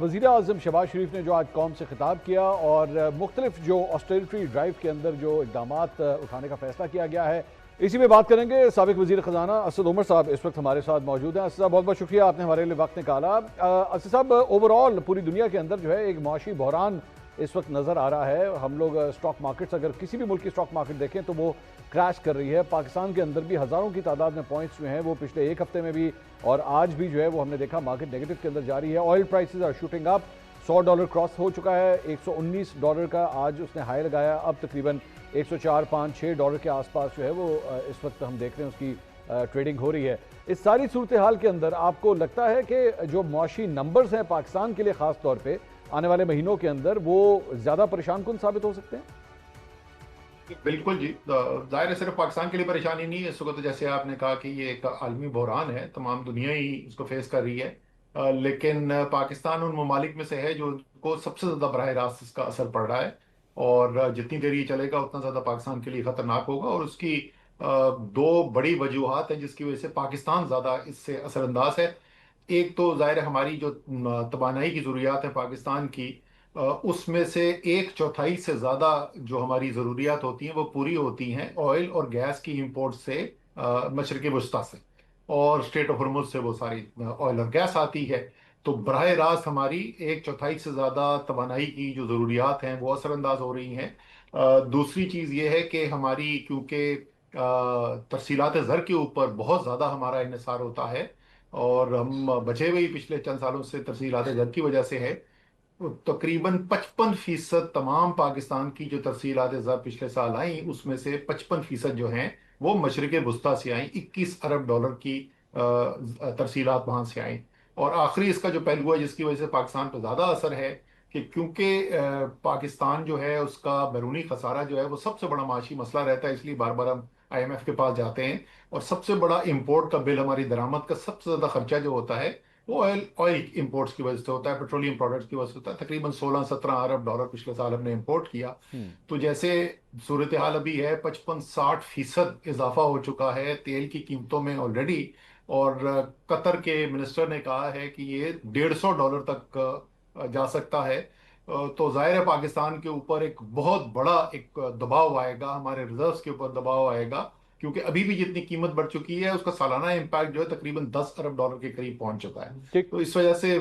वज़ीर आज़म शहबाज शरीफ ने जो आज कौम से खिताब किया और मुख्तलिफ जो ऑस्टेरिटी ड्राइव के अंदर जो इक़दामात उठाने का फैसला किया गया है, इसी में बात करेंगे। साबिक वज़ीर ख़जाना असद उमर साहब इस वक्त हमारे साथ मौजूद हैं। असद साहब, बहुत बहुत शुक्रिया, आपने हमारे लिए वक्त निकाला। असद साहब, ओवरऑल पूरी दुनिया के अंदर जो है एक मुआशी बहरान इस वक्त नज़र आ रहा है। हम लोग स्टॉक मार्केट्स, अगर किसी भी मुल्क की स्टॉक मार्केट देखें तो वो क्रैश कर रही है। पाकिस्तान के अंदर भी हज़ारों की तादाद में पॉइंट्स जो हैं वो पिछले एक हफ्ते में भी और आज भी जो है वो हमने देखा मार्केट नेगेटिव के अंदर जा रही है। Oil prices are shooting up, $100 cross हो चुका है, $119 का आज उसने हाई लगाया, अब तकरीबन $104-105-6 के आसपास जो है वो इस वक्त हम देख रहे हैं उसकी ट्रेडिंग हो रही है। इस सारी सूरत हाल के अंदर आपको लगता है कि जो मुआशी नंबर्स हैं पाकिस्तान के लिए ख़ास तौर पर आने वाले महीनों के अंदर वो ज़्यादा परेशान कुन साबित हो सकते हैं? बिल्कुल जी, जाहिर है सिर्फ पाकिस्तान के लिए परेशानी नहीं है इस वक्त, जैसे आपने कहा कि ये एक आलमी बहरान है, तमाम दुनिया ही इसको फेस कर रही है। लेकिन पाकिस्तान उन ममालिक में से है जो को सबसे ज़्यादा बराह रास्त इसका असर पड़ रहा है, और जितनी देर ये चलेगा उतना ज़्यादा पाकिस्तान के लिए ख़तरनाक होगा। और उसकी दो बड़ी वजूहात हैं जिसकी वजह से पाकिस्तान ज़्यादा इससे असरअंदाज है। एक तो जाहिर है हमारी जो तवानाई की ज़रूरियात है पाकिस्तान की, उसमें से 1/4 से ज़्यादा जो हमारी ज़रूरियात होती हैं वो पूरी होती हैं ऑयल और गैस की इंपोर्ट से, मशरक़ी वस्ता से और स्ट्रेट ऑफ हॉर्मुज़ से वो सारी ऑयल और गैस आती है। तो बराह रास्त हमारी 1/4 से ज़्यादा तवानाई की जो ज़रूरियात हैं वो असरअंदाज हो रही हैं। दूसरी चीज़ ये है कि हमारी क्योंकि तरसीलात ज़र के ऊपर बहुत ज़्यादा हमारा इन्हिसार होता है और हम बचे हुए ही पिछले चंद सालों से तरसीलात ज़र की वजह से है, तकरीबन 55% तमाम पाकिस्तान की जो तरसीलात ज़र पिछले साल आई, उसमें से 55% जो हैं वो मशरिक वस्ता से आई। 21 अरब डॉलर की तरसीलात वहां से आई। और आखिरी इसका जो पहलू है जिसकी वजह से पाकिस्तान पर ज़्यादा असर है कि क्योंकि पाकिस्तान जो है उसका बैरूनी खसारा जो है वो सबसे बड़ा माशी मसला रहता है, इसलिए बार बार हम IMF के पास जाते हैं। और सबसे बड़ा इंपोर्ट का बिल, हमारी दरामद का सबसे ज़्यादा खर्चा जो होता है वो ऑयल ऑयल इंपोर्ट्स की वजह से होता है, पेट्रोलियम प्रोडक्ट्स की वजह से होता है। तकरीबन 16-17 अरब डॉलर पिछले साल हमने इंपोर्ट किया। तो जैसे सूरत हाल अभी है, 55-60% इजाफा हो चुका है तेल की कीमतों में ऑलरेडी। और कतर के मिनिस्टर ने कहा है कि ये $150 तक जा सकता है। तो जाहिर है पाकिस्तान के ऊपर एक बहुत बड़ा एक दबाव आएगा, हमारे रिजर्व्स के ऊपर दबाव आएगा, क्योंकि अभी भी जितनी कीमत बढ़ चुकी है उसका सालाना इम्पैक्ट जो है तकरीबन 10 अरब डॉलर के करीब पहुंच चुका है। ठीक। तो इस वजह से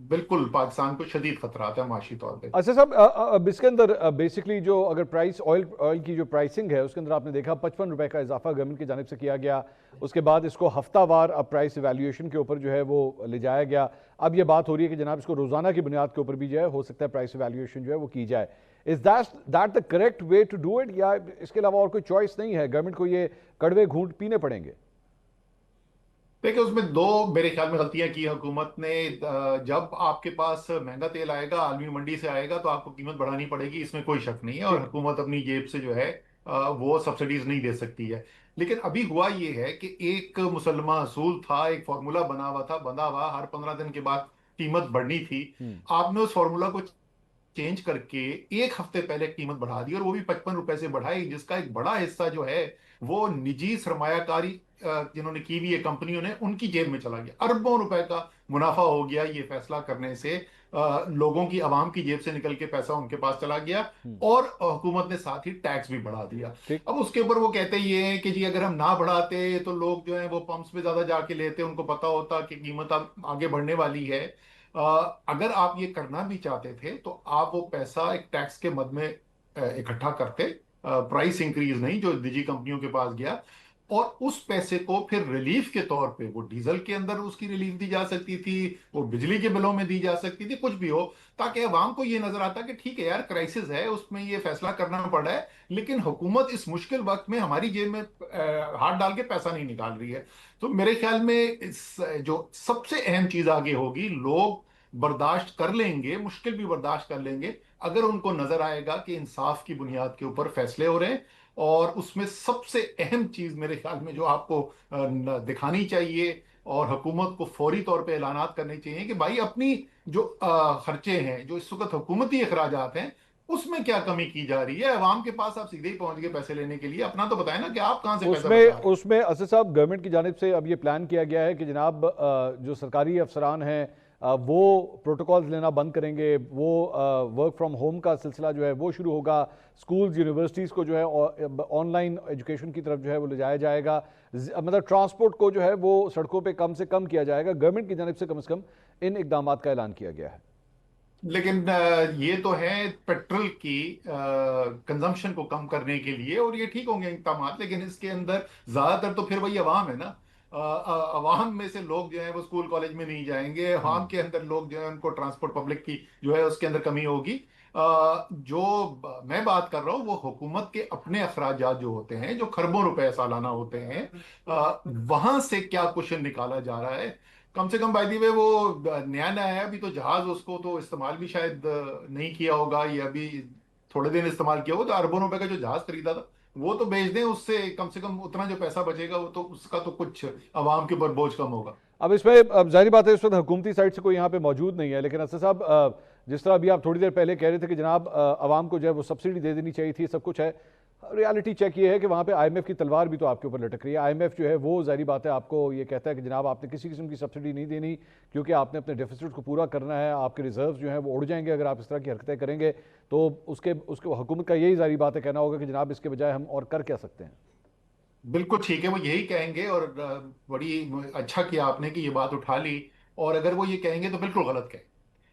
बिल्कुल पाकिस्तान को शदीद खतरात है माशी तौर पे। अच्छा साहब, अब इसके अंदर बेसिकली जो अगर प्राइस ऑयल ऑयल की जो प्राइसिंग है उसके अंदर आपने देखा 55 रुपए का इजाफा गवर्नमेंट की जानिब से किया गया। उसके बाद इसको हफ्तावार अब प्राइस इवैल्यूएशन के ऊपर जो है वो ले जाया गया। अब ये बात हो रही है कि जनाब इसको रोजाना की बुनियाद के ऊपर भी जो है हो सकता है प्राइस इवैल्यूएशन जो है वो की जाए। Is that the correct way to do it, या इसके अलावा और कोई चॉइस नहीं है, गवर्नमेंट को ये कड़वे घूंट पीने पड़ेंगे? देखिए, उसमें दो मेरे ख्याल में गलतियां की हुकूमत ने। जब आपके पास महंगा तेल आएगा, आलमी मंडी से आएगा, तो आपको कीमत बढ़ानी पड़ेगी, इसमें कोई शक नहीं है। और हुकूमत अपनी जेब से जो है वो सब्सिडीज नहीं दे सकती है। लेकिन अभी हुआ ये है कि एक मुसलमान असूल था, एक फार्मूला बना हुआ था, बंधा हुआ, हर 15 दिन के बाद कीमत बढ़नी थी। आपने उस फार्मूला को चेंज करके एक हफ्ते पहले कीमत बढ़ा दी, और वो भी 55 रुपए से बढ़ाई, जिसका एक बड़ा हिस्सा जो है वो निजी सरमायाकारी जिन्होंने की हुई है कंपनियों ने, उनकी जेब में चला गया। अरबों रुपए का मुनाफा हो गया ये फैसला करने से। लोगों की, आवाम की जेब से निकल के पैसा उनके पास चला गया। और हुकूमत ने साथ ही टैक्स भी बढ़ा दिया। ठीक। अब उसके ऊपर वो कहते ये हैं कि जी अगर हम ना बढ़ाते तो लोग जो है वो पंप्स पे ज्यादा जाके लेते, उनको पता होता कि कीमत अब आगे बढ़ने वाली है। अगर आप ये करना भी चाहते थे तो आप वो पैसा एक टैक्स के मद में इकट्ठा करते, प्राइस इंक्रीज नहीं जो निजी कंपनियों के पास गया। और उस पैसे को फिर रिलीफ के तौर पे, वो डीजल के अंदर उसकी रिलीफ दी जा सकती थी, वो बिजली के बिलों में दी जा सकती थी, कुछ भी हो, ताकि अवाम को ये नजर आता कि ठीक है यार, क्राइसिस है, उसमें ये फैसला करना पड़ा है, लेकिन हुकूमत इस मुश्किल वक्त में हमारी जेब में हाथ डाल के पैसा नहीं निकाल रही है। तो मेरे ख्याल में इस जो सबसे अहम चीज आगे होगी, लोग बर्दाश्त कर लेंगे, मुश्किल भी बर्दाश्त कर लेंगे, अगर उनको नजर आएगा कि इंसाफ की बुनियाद के ऊपर फैसले हो रहे हैं। और उसमें सबसे अहम चीज मेरे ख्याल में जो आपको दिखानी चाहिए, और हुकूमत को फौरी तौर पे ऐलानात करने चाहिए कि भाई अपनी जो खर्चे हैं, जो इस वक्त हुकूमती अखराजात हैं, उसमें क्या कमी की जा रही है। अवाम के पास आप सीधे ही पहुंच गए पैसे लेने के लिए, अपना तो बताएं ना कि आप कहां से पैसा बचा रहे हैं। उसमें असद साहब, गवर्नमेंट की जानिब से अब ये प्लान किया गया है कि जनाब जो सरकारी अफसरान हैं वो प्रोटोकॉल्स लेना बंद करेंगे, वो वर्क फ्रॉम होम का सिलसिला जो है वो शुरू होगा, स्कूल्स यूनिवर्सिटीज़ को जो है ऑनलाइन एजुकेशन की तरफ जो है वो ले जाया जाएगा, मतलब ट्रांसपोर्ट को जो है वो सड़कों पे कम से कम किया जाएगा। गवर्नमेंट की जानिब से कम इन इकदाम का ऐलान किया गया है। लेकिन ये तो है पेट्रोल की कंजम्पशन को कम करने के लिए, और ये ठीक होंगे इकदाम, लेकिन इसके अंदर ज्यादातर तो फिर वही अवाम है ना। अवाम में से लोग जो है वो स्कूल कॉलेज में नहीं जाएंगे, अवाम के अंदर लोग जो है उनको ट्रांसपोर्ट पब्लिक की जो है उसके अंदर कमी होगी। जो मैं बात कर रहा हूँ वो हुकूमत के अपने अखराजात जो होते हैं, जो खरबों रुपए सालाना होते हैं, वहां से क्या क्वेश्चन निकाला जा रहा है। कम से कम बाय द वे वो नया नया है अभी, तो जहाज उसको तो इस्तेमाल भी शायद नहीं किया होगा, या अभी थोड़े दिन इस्तेमाल किया होगा। तो अरबों रुपए का जो जहाज खरीदा था वो तो बेच दें, उससे कम से कम उतना जो पैसा बचेगा वो तो उसका तो कुछ आवाम के ऊपर बोझ कम होगा। अब इसमें अब जाहिर बात है इस वक्त हुकूमती साइड से कोई यहाँ पे मौजूद नहीं है, लेकिन असद साहब जिस तरह अभी आप थोड़ी देर पहले कह रहे थे कि जनाब आवाम को जो है वो सब्सिडी दे देनी चाहिए थी, सब कुछ है, रियलिटी चेक ये है कि वहाँ पे IMF की तलवार भी तो आपके ऊपर लटक रही है। IMF जो है वो जाहिर बात है आपको ये कहता है कि जनाब आपने किसी किस्म की सब्सिडी नहीं देनी, क्योंकि आपने अपने डेफिसिट को पूरा करना है, आपके रिजर्व जो हैं वो उड़ जाएंगे अगर आप इस तरह की हरकतें करेंगे। तो उसके हुकूमत का यही जाहिर बात है कहना होगा कि जनाब इसके बजाय हम और कर क्या सकते हैं। बिल्कुल ठीक है, वो यही कहेंगे। और बड़ी अच्छा किया आपने कि ये बात उठा ली। और अगर वो ये कहेंगे तो बिल्कुल गलत कहें।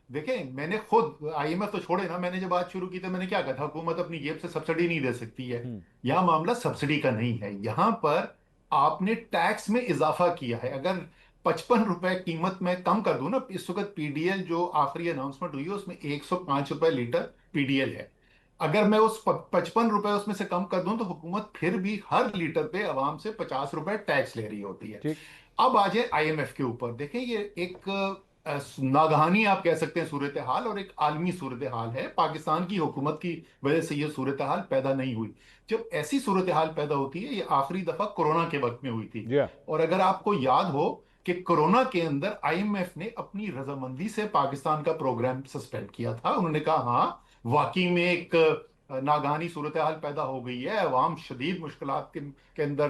देखें, मैंने खुद IMF तो छोड़े ना, मैंने जब बात शुरू की तो मैंने क्या कहा था, हुकूमत अपनी जेब से सब्सिडी नहीं दे सकती है। यह मामला सब्सिडी का नहीं है, यहां पर आपने टैक्स में इजाफा किया है। अगर ₹55 कीमत में कम कर दूं ना, इस वक्त पीडीएल जो आखिरी अनाउंसमेंट हुई है उसमें ₹105 लीटर पीडीएल है। अगर मैं उस ₹55 उसमें से कम कर दूं तो हुकूमत फिर भी हर लीटर पे आवाम से ₹50 टैक्स ले रही होती है। ठीक। अब आ जाए आईएमएफ के ऊपर, देखें ये एक नागहानी आप कह सकते हैं सूरत हाल और एक आलमी सूरत हाल है। पाकिस्तान की हुकूमत की वजह से ये सूरत हाल पैदा नहीं हुई। जब ऐसी सूरत हाल पैदा होती है, ये आखिरी दफा कोरोना के वक्त में हुई थी। जी हाँ। और अगर आपको याद हो कि कोरोना के अंदर आईएमएफ ने अपनी रजामंदी से पाकिस्तान का प्रोग्राम सस्पेंड किया था। उन्होंने कहा हाँ, वाकई में एक नागहानी सूरत हाल पैदा हो गई है, अवाम शदीद मुश्किलात के अंदर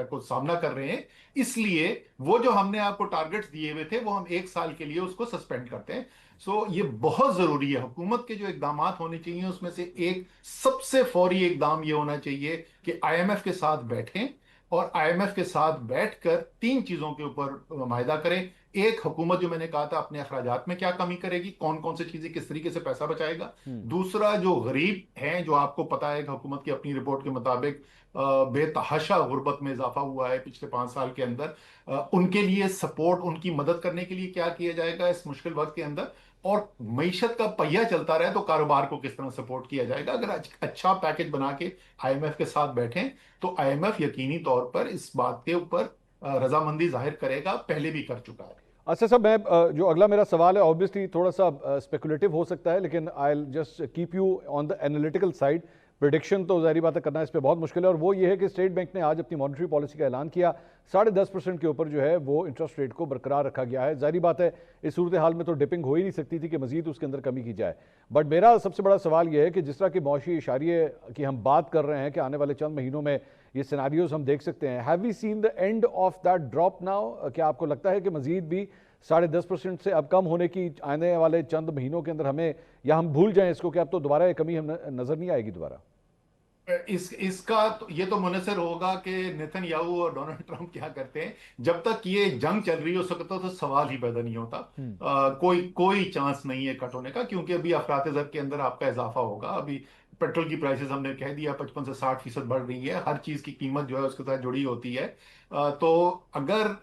को सामना कर रहे हैं, इसलिए वो जो हमने आपको टारगेट्स दिए हुए थे वो हम 1 साल के लिए उसको सस्पेंड करते हैं। सो ये बहुत जरूरी है। हुकूमत के जो इकदाम होने चाहिए उसमें से एक सबसे फौरी इकदाम ये होना चाहिए कि आईएमएफ के साथ बैठें और आईएमएफ के साथ बैठकर 3 चीजों के ऊपर माहिदा करें। एक, हुकूमत जो मैंने कहा था अपने अखराजात में क्या कमी करेगी, कौन कौन सी चीजें किस तरीके से पैसा बचाएगा। दूसरा, जो गरीब हैं, जो आपको पता है कि हुकूमत की अपनी रिपोर्ट के मुताबिक बेतहाशा गुर्बत में इजाफा हुआ है पिछले 5 साल के अंदर, उनके लिए सपोर्ट, उनकी मदद करने के लिए क्या किया जाएगा इस मुश्किल वक्त के अंदर। और मईशत का पहिया चलता रहे तो कारोबार को किस तरह सपोर्ट किया जाएगा। अगर अच्छा पैकेज बना के आईएमएफ के साथ बैठें तो आईएमएफ यकीनी तौर पर इस बात के ऊपर रजामंदी जाहिर करेगा, पहले भी कर चुका है। अच्छा साहब, मैं जो अगला मेरा सवाल है ऑब्वियसली थोड़ा सा स्पेकुलेटिव हो सकता है, लेकिन I will just keep you on the analytical side. Prediction तो जारी बात है करना इस पे बहुत मुश्किल है, और वो ये है कि स्टेट बैंक ने आज अपनी मॉनेटरी पॉलिसी का ऐलान किया। 10.5% के ऊपर जो है वो इंटरेस्ट रेट को बरकरार रखा गया है। जारी बात है इस सूरत हाल में तो डिपिंग हो ही नहीं सकती थी कि मजीद उसके अंदर कमी की जाए। बट मेरा सबसे बड़ा सवाल यह है कि जिस तरह की मौशी इशारे की हम बात कर रहे हैं कि आने वाले चंद महीनों में ये सिनारियोज हम देख सकते हैं, have we seen the end of that drop now? क्या आपको लगता है कि मजीद भी 10.5% से अब कम होने की आने वाले चंद महीनों के अंदर हमें, या हम भूल जाएं इसको कि अब तो दोबारा ये कमी हम नजर नहीं आएगी दोबारा? इसका तो ये तो मुनसर होगा कि नेतन्याहू और डोनाल्ड ट्रंप क्या करते हैं। जब तक ये जंग चल रही हो सकता तो सवाल ही पैदा नहीं होता। कोई कोई चांस नहीं है कट होने का, क्योंकि अभी अफरात-ए-ज़र के अंदर आपका इजाफा होगा। अभी पेट्रोल की प्राइसेस हमने कह दिया 55 से 60% बढ़ रही है। हर चीज की कीमत जो है उसके साथ जुड़ी होती है। तो अगर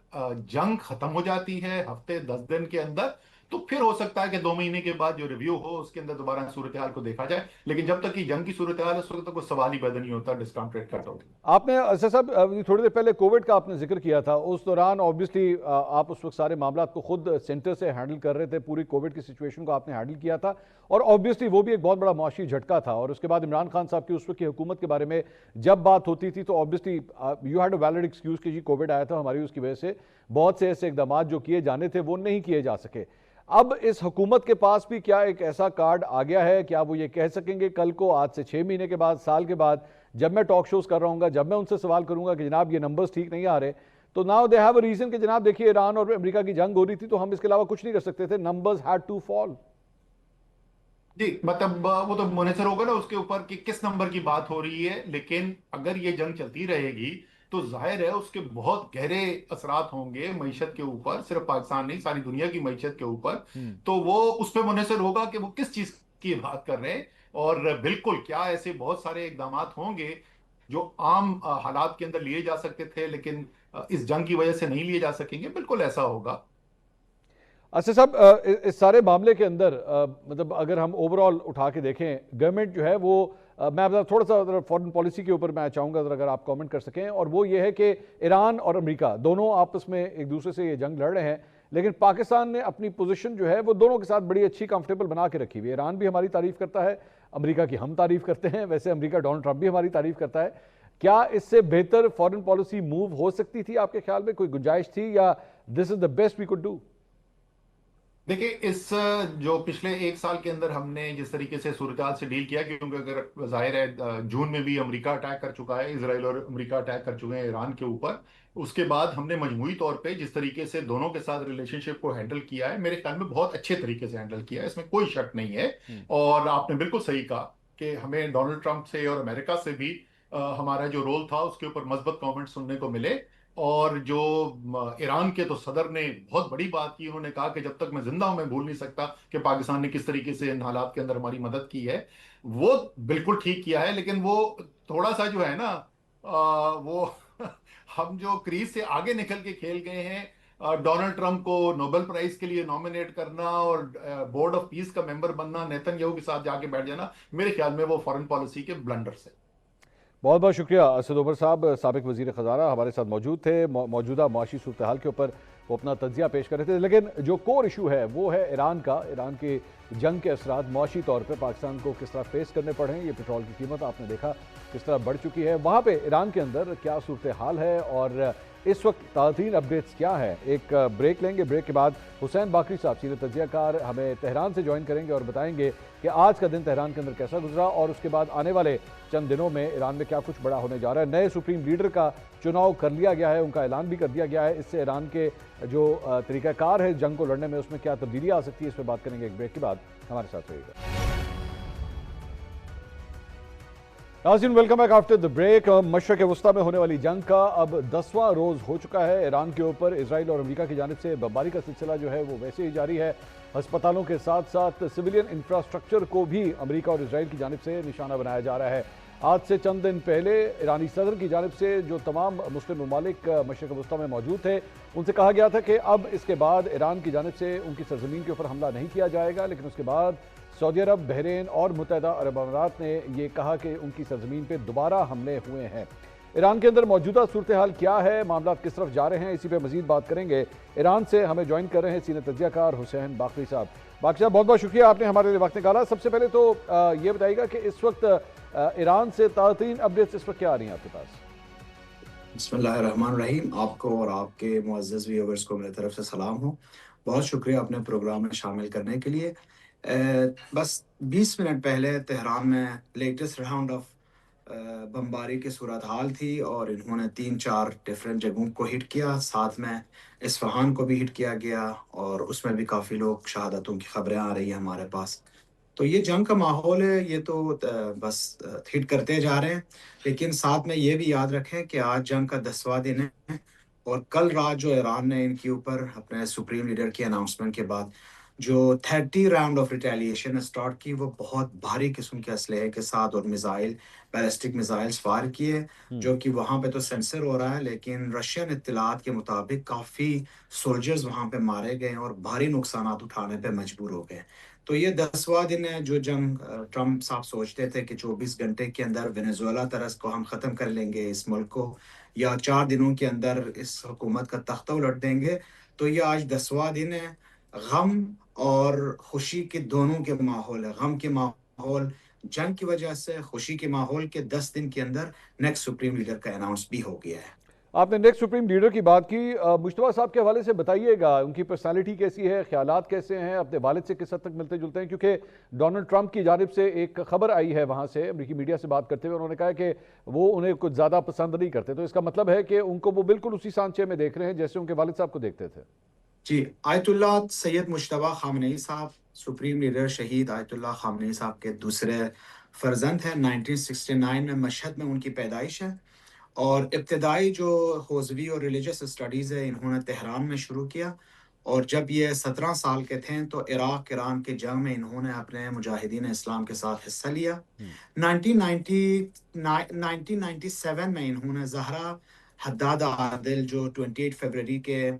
जंग खत्म हो जाती है हफ्ते 10 दिन के अंदर, तो फिर हो सकता है कि 2 महीने के बाद जो रिव्यू हो उसके अंदर दोबारा सूरत हाल को देखा जाए। लेकिन जब तक कि जंग की सूरत हाल है उस वक्त तक कोई सवाल ही पैदा नहीं होता डिस्काउंट रेट कट होगी। आपने अच्छा साहब अभी थोड़ी देर पहले कोविड का आपने जिक्र किया था, उस दौरान ऑब्वियसली आप उस वक्त सारे मामला को खुद सेंटर से हैंडल कर रहे थे, पूरी कोविड की सिचुएशन को आपने हैंडल किया था, और ऑब्वियसली वो भी एक बहुत बड़ा मुआशी झटका था। और उसके बाद इमरान खान साहब की उस वक्त की हुकूमत के बारे में जब बात होती थी तो obviously you had a valid excuse कि जी कोविड आया था हमारी, उसकी वजह से बहुत से ऐसे इकदाम जो किए जाने थे वो नहीं किए जा सके। अब इस हुकूमत के पास भी क्या एक ऐसा कार्ड आ गया है, क्या वो ये कह सकेंगे कल को, आज से 6 महीने के बाद, साल के बाद, जब मैं टॉक शोज कर रहा हूँ, जब मैं उनसे सवाल करूंगा कि जनाब ये नंबर्स ठीक नहीं आ रहे, तो now they have a reason कि जनाब देखिए ईरान और अमेरिका की जंग हो रही थी तो हम इसके अलावा कुछ नहीं कर सकते थे, नंबर्स हैड टू फॉल। जी, मतलब वो तो मुनसर होगा ना उसके ऊपर कि किस नंबर की बात हो रही है। लेकिन अगर ये जंग चलती रहेगी तो जाहिर है उसके बहुत गहरे असरात होंगे मईशत के ऊपर, सिर्फ पाकिस्तान नहीं सारी दुनिया की मईशत के ऊपर। तो वो उस पर मुनसर होगा कि वो किस चीज की बात कर रहे हैं। और बिल्कुल क्या ऐसे बहुत सारे इकदाम होंगे जो आम हालात के अंदर लिए जा सकते थे लेकिन इस जंग की वजह से नहीं लिए जा सकेंगे, बिल्कुल ऐसा होगा। अच्छा साहब, इस सारे मामले के अंदर मतलब अगर हम ओवरऑल उठा के देखें, गवर्नमेंट जो है वो मैं अब थोड़ा सा फॉरेन पॉलिसी के ऊपर मैं चाहूँगा अगर आप कमेंट कर सकें, और वो ये है कि ईरान और अमेरिका दोनों आपस में एक दूसरे से ये जंग लड़ रहे हैं, लेकिन पाकिस्तान ने अपनी पोजीशन जो है वो दोनों के साथ बड़ी अच्छी कंफर्टेबल बना के रखी हुई है। ईरान भी हमारी तारीफ करता है, अमेरिका की हम तारीफ करते हैं, वैसे अमेरिका डोनाल्ड ट्रंप भी हमारी तारीफ करता है। क्या इससे बेहतर फॉरेन पॉलिसी मूव हो सकती थी आपके ख्याल में, कोई गुंजाइश थी, या this is the best we could do? देखिए, इस जो पिछले 1 साल के अंदर हमने जिस तरीके से सूरत से डील किया, क्योंकि अगर जाहिर है जून में भी अमेरिका अटैक कर चुका है, इसराइल और अमेरिका अटैक कर चुके हैं ईरान के ऊपर, उसके बाद हमने मजमूई तौर पे जिस तरीके से दोनों के साथ रिलेशनशिप को हैंडल किया है, मेरे ख्याल में बहुत अच्छे तरीके से हैंडल किया है, इसमें कोई शक नहीं है। और आपने बिल्कुल सही कहा कि हमें डोनाल्ड ट्रंप से और अमेरिका से भी हमारा जो रोल था उसके ऊपर मजबूत कमेंट सुनने को मिले। और जो ईरान के तो सदर ने बहुत बड़ी बात की, उन्होंने कहा कि जब तक मैं जिंदा हूं मैं भूल नहीं सकता कि पाकिस्तान ने किस तरीके से इन हालात के अंदर हमारी मदद की है। वो बिल्कुल ठीक किया है, लेकिन वो थोड़ा सा जो है ना वो हम जो क्रीज से आगे निकल के खेल गए हैं। डोनाल्ड ट्रंप को नोबेल प्राइज के लिए नॉमिनेट करना और बोर्ड ऑफ पीस का मेंबर बनना, नेतन्याहू के साथ जाके बैठ जाना, मेरे ख्याल में वो फॉरेन पॉलिसी के ब्लंडर्स है। बहुत बहुत शुक्रिया असद उमर साहब, साबिक वजीर ख़जाना हमारे साथ मौजूद थे। मौजूदा मुआशी सूरत हाल के ऊपर वो अपना तज्जिया पेश कर रहे थे, लेकिन जो कोर इशू है वो है ईरान का। ईरान की जंग के असरात मुआशी तौर पर पाकिस्तान को किस तरह फेस करने पड़े हैं। ये पेट्रोल की कीमत आपने देखा किस तरह बढ़ चुकी है, वहाँ पे ईरान के अंदर क्या सूरत हाल है और इस वक्त ताज़ीन अपडेट्स क्या है। एक ब्रेक लेंगे, ब्रेक के बाद हुसैन बाकरी साहब सीनियर तज्जियाकार हमें तेहरान से ज्वाइन करेंगे और बताएंगे कि आज का दिन तेहरान के अंदर कैसा गुजरा और उसके बाद आने वाले चंद दिनों में ईरान में क्या कुछ बड़ा होने जा रहा है। नए सुप्रीम लीडर का चुनाव कर लिया गया है, उनका ऐलान भी कर दिया गया है। इससे ईरान के जो तरीक़ाकार है जंग को लड़ने में, उसमें क्या तब्दीली आ सकती है, इस पर बात करेंगे एक ब्रेक के बाद। हमारे साथ रहिएगा। नाज़रीन, welcome back after the break. मशरक़ वस्ता में होने वाली जंग का अब 10वां रोज़ हो चुका है। ईरान के ऊपर इजराइल और अमेरिका की जानिब से बमबारी का सिलसिला जो है वो वैसे ही जारी है। अस्पतालों के साथ साथ सिविलियन इंफ्रास्ट्रक्चर को भी अमेरिका और इजराइल की जानिब से निशाना बनाया जा रहा है। आज से चंद दिन पहले ईरानी सदर की जानिब से जो तमाम मुस्लिम ममालिक मशरक़ वस्ता में मौजूद थे, उनसे कहा गया था कि अब इसके बाद ईरान की जानिब से उनकी सरजमीन के ऊपर हमला नहीं किया जाएगा। लेकिन उसके बाद सऊदी अरब, बहरीन और मुत्तहिदा अरब अमीरात ने यह कहा कि उनकी सरजमीन पर दोबारा हमले हुए हैं। ईरान के अंदर मौजूदा सूरत हाल क्या है, मामला किस तरफ जा रहे हैं, इसी पे मजीद बात करेंगे। ईरान से हमें ज्वाइन कर रहे हैं सीनियर तज्जियाकार हुसैन बाकरी साहब। बाकरी साहब, बहुत बहुत शुक्रिया, आपने हमारे लिए वक्त निकाला। सबसे पहले तो ये बताइएगा कि इस वक्त ईरान से ताज़ीन अपडेट्स इस वक्त क्या आ रही हैं आपके पास? बिस्मिल्लाहिर्रहमानिर्रहीम। आपको और आपके मुअज़्ज़ज़ व्यूअर्स को मेरी तरफ से सलाम हो। बहुत शुक्रिया अपने प्रोग्राम में शामिल करने के लिए। बस 20 मिनट पहले तेहरान में लेटेस्ट राउंड ऑफ बमबारी की सूरत हाल थी और इन्होंने 3-4 डिफरेंट जगहों को हिट किया, साथ में इस्फहान को भी हिट किया गया और उसमें भी काफ़ी लोग शहादतों की खबरें आ रही हैं हमारे पास। तो ये जंग का माहौल है, ये तो बस हिट करते जा रहे हैं। लेकिन साथ में ये भी याद रखें कि आज जंग का 10वां दिन है और कल रात जो ईरान ने इनके ऊपर अपने सुप्रीम लीडर की अनाउंसमेंट के बाद जो 30 राउंड ऑफ रिटेलिएशन स्टार्ट की, वो बहुत भारी किस्म के असलहे के साथ और मिसाइल, बैलिस्टिक मिसाइल्स फायर किए, जो कि वहाँ पे तो सेंसर हो रहा है, लेकिन रशियन इत्तलात के मुताबिक काफ़ी सोल्जर्स वहाँ पे मारे गए और भारी नुकसानात उठाने पे मजबूर हो गए। तो ये 10वां दिन है जो जंग ट्रंप साहब सोचते थे कि 24 घंटे के अंदर वेनेजुएला तरस को हम ख़त्म कर लेंगे इस मुल्क को, या 4 दिनों के अंदर इस हुकूमत का तख्ता उलट देंगे। तो ये आज 10वां दिन है। गम और खुशी के दोनों के माहौल है। गम के माहौल जंग की वजह से, खुशी के माहौल के 10 दिन के अंदर नेक्स्ट सुप्रीम लीडर का अनाउंस भी हो गया है। आपने नेक्स्ट सुप्रीम लीडर की बात की, मुश्तबा साहब के हवाले से बताइएगा, उनकी पर्सनालिटी कैसी है, ख्यालात कैसे हैं, अपने वालिद से किस हद तक मिलते जुलते हैं? क्योंकि डोनाल्ड ट्रंप की जानिब से एक खबर आई है वहाँ से, अमेरिकी मीडिया से बात करते हुए उन्होंने कहा कि वो उन्हें कुछ ज़्यादा पसंद नहीं करते। तो इसका मतलब है कि उनको वो बिल्कुल उसी सांचे में देख रहे हैं जैसे उनके वालिद साहब को देखते थे। जी, आयतुल्लाह सैयद मुश्तबा खामनेई साहब, सुप्रीम लीडर शहीद आयतुल्लाह खामनेई साहब के दूसरे फर्जंद हैं। 1969 में मशहद में उनकी पैदाइश है और इब्तदाई जो हौज़वी और रिलीजियस स्टडीज़ है इन्होंने तेहरान में शुरू किया और जब ये 17 साल के थे तो इराक ईरान के जंग में इन्होंने अपने मुजाहिदीन इस्लाम के साथ हिस्सा लिया। 1997 में इन्होंने ज़हरा हद्दाद आदिल जो 28 फरवरी के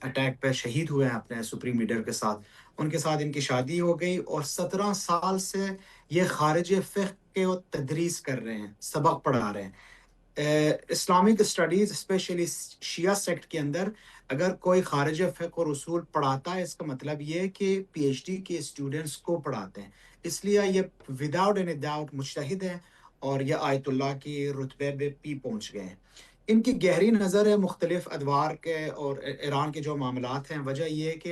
अटैक पर शहीद हुए हैं अपने सुप्रीम लीडर के साथ, उनके साथ इनकी शादी हो गई और 17 साल से ये खारिज फ़िक़्ह के तदरीस कर रहे हैं, सबक पढ़ा रहे हैं। इस्लामिक स्टडीज़ स्पेशली शिया सेक्ट के अंदर अगर कोई खारिज फ़िक़्ह और उसूल पढ़ाता है, इसका मतलब ये है कि पीएचडी के स्टूडेंट्स को पढ़ाते हैं। इसलिए ये विदाउट एनी डाउट मुज्तहिद है और ये आयतुल्लाह की रुतबे पे भी पहुँच गए हैं। इनकी गहरी नज़र है मुख्तलिफ अदवार के और ईरान के जो मामलात हैं। वजह ये है कि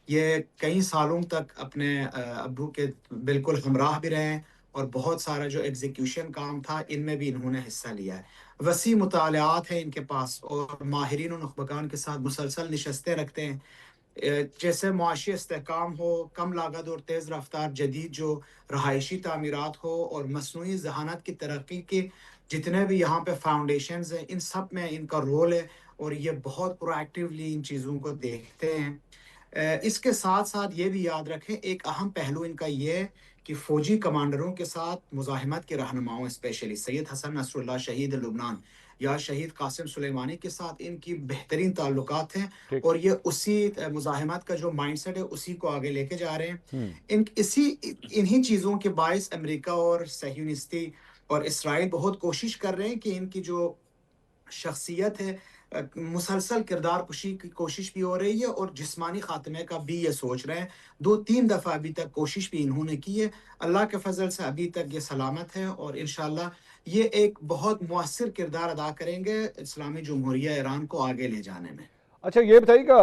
ये कई सालों तक अपने अब्बू के बिल्कुल हमराह भी रहे हैं और बहुत सारा जो एग्जीक्यूशन काम था इनमें भी इन्होंने हिस्सा लिया है। वसी मुतालियात हैं इनके पास और माहिरीन और नुखबगान के साथ मुसलसल नशस्तें रखते हैं। जैसे मुआशी इस्तेहकाम हो, कम लागत और तेज़ रफ्तार जदीद जो रहायशी तामीरात हो और मसनूई ज़हानत की तरक्की के जितने भी यहाँ पे फाउंडेशंस हैं, इन सब में इनका रोल है और ये बहुत प्रोएक्टिवली इन चीज़ों को देखते हैं। इसके साथ साथ ये भी याद रखें, एक अहम पहलू इनका ये है कि फ़ौजी कमांडरों के साथ मुज़ाहिमत के रहनुमाओं स्पेशली सैयद हसन नसरुल्लाह शहीद लुबनान, या शहीद कासिम सुलेमानी के साथ इनकी बेहतरीन ताल्लुकात हैं ठीक। और ये उसी मुज़ाहिमत का जो माइंडसेट है उसी को आगे लेके जा रहे हैं। इन्हीं चीज़ों के बायस अमेरिका और सह्यूनिस्ती और इसराइल बहुत कोशिश कर रहे हैं कि इनकी जो शख्सियत है मुसलसल किरदार कुशी की कोशिश भी हो रही है और जिस्मानी खात्मे का भी ये सोच रहे हैं। 2-3 दफ़ा अभी तक कोशिश भी इन्होंने की है। अल्लाह के फजल से अभी तक ये सलामत है और इंशाल्लाह ये एक बहुत मुअस्सिर किरदार अदा करेंगे इस्लामी जमहूरिया ईरान को आगे ले जाने में। अच्छा, ये बताइएगा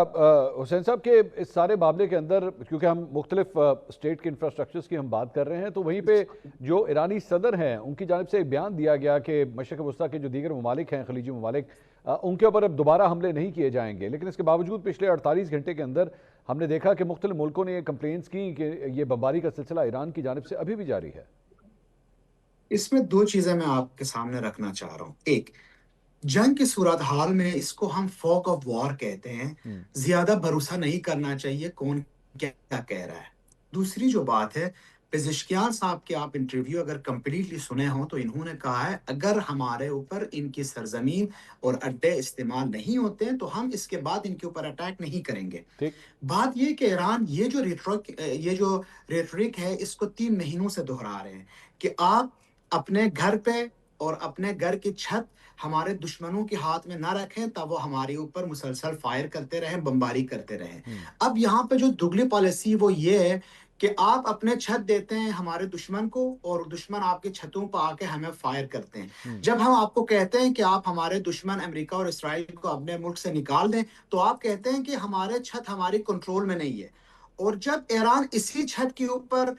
हुसैन साहब के इस सारे मामले के अंदर, क्योंकि हम मुख्तलिफ स्टेट के इंफ्रास्ट्रक्चर्स की हम बात कर रहे हैं, तो वहीं पे जो ईरानी सदर हैं उनकी जानिब से एक बयान दिया गया कि मशरक़ वस्ता के जो दीगर ममालिक हैं, खलीजी ममालिक, उनके ऊपर अब दोबारा हमले नहीं किए जाएंगे। लेकिन इसके बावजूद पिछले 48 घंटे के अंदर हमने देखा कि मुख्तलिफ मुल्कों ने ये कंप्लेंट्स की कि ये बमबारी का सिलसिला ईरान की जानिब से अभी भी जारी है। इसमें 2 चीज़ें मैं आपके सामने रखना चाह रहा हूँ। एक, जंग की सूरत हाल में इसको हम फॉग ऑफ वॉर कहते हैं। ज्यादा भरोसा नहीं करना चाहिए कौन क्या कह रहा है। दूसरी जो बात है, पेज़ेश्कियान साहब के आप इंटरव्यू अगर कंप्लीटली सुने हो तो इन्होंने कहा है अगर हमारे ऊपर इनकी सरजमीन और अड्डे इस्तेमाल नहीं होते हैं तो हम इसके बाद इनके ऊपर अटैक नहीं करेंगे। बात ये कि ईरान ये जो रेटरिक है इसको 3 महीनों से दोहरा रहे हैं कि आप अपने घर पे और अपने घर की छत हमारे दुश्मनों के हाथ में ना रखें, तब वो हमारे ऊपर मुसलसल फायर करते रहें, बमबारी करते रहें। अब यहाँ पे जो दुगली पॉलिसी वो ये है कि आप अपने छत देते हैं हमारे दुश्मन को और दुश्मन आपकी छतों पर आके हमें फायर करते हैं। जब हम आपको कहते हैं कि आप हमारे दुश्मन अमेरिका और इसराइल को अपने मुल्क से निकाल दें तो आप कहते हैं कि हमारे छत हमारी कंट्रोल में नहीं है। और जब ईरान इसी छत के ऊपर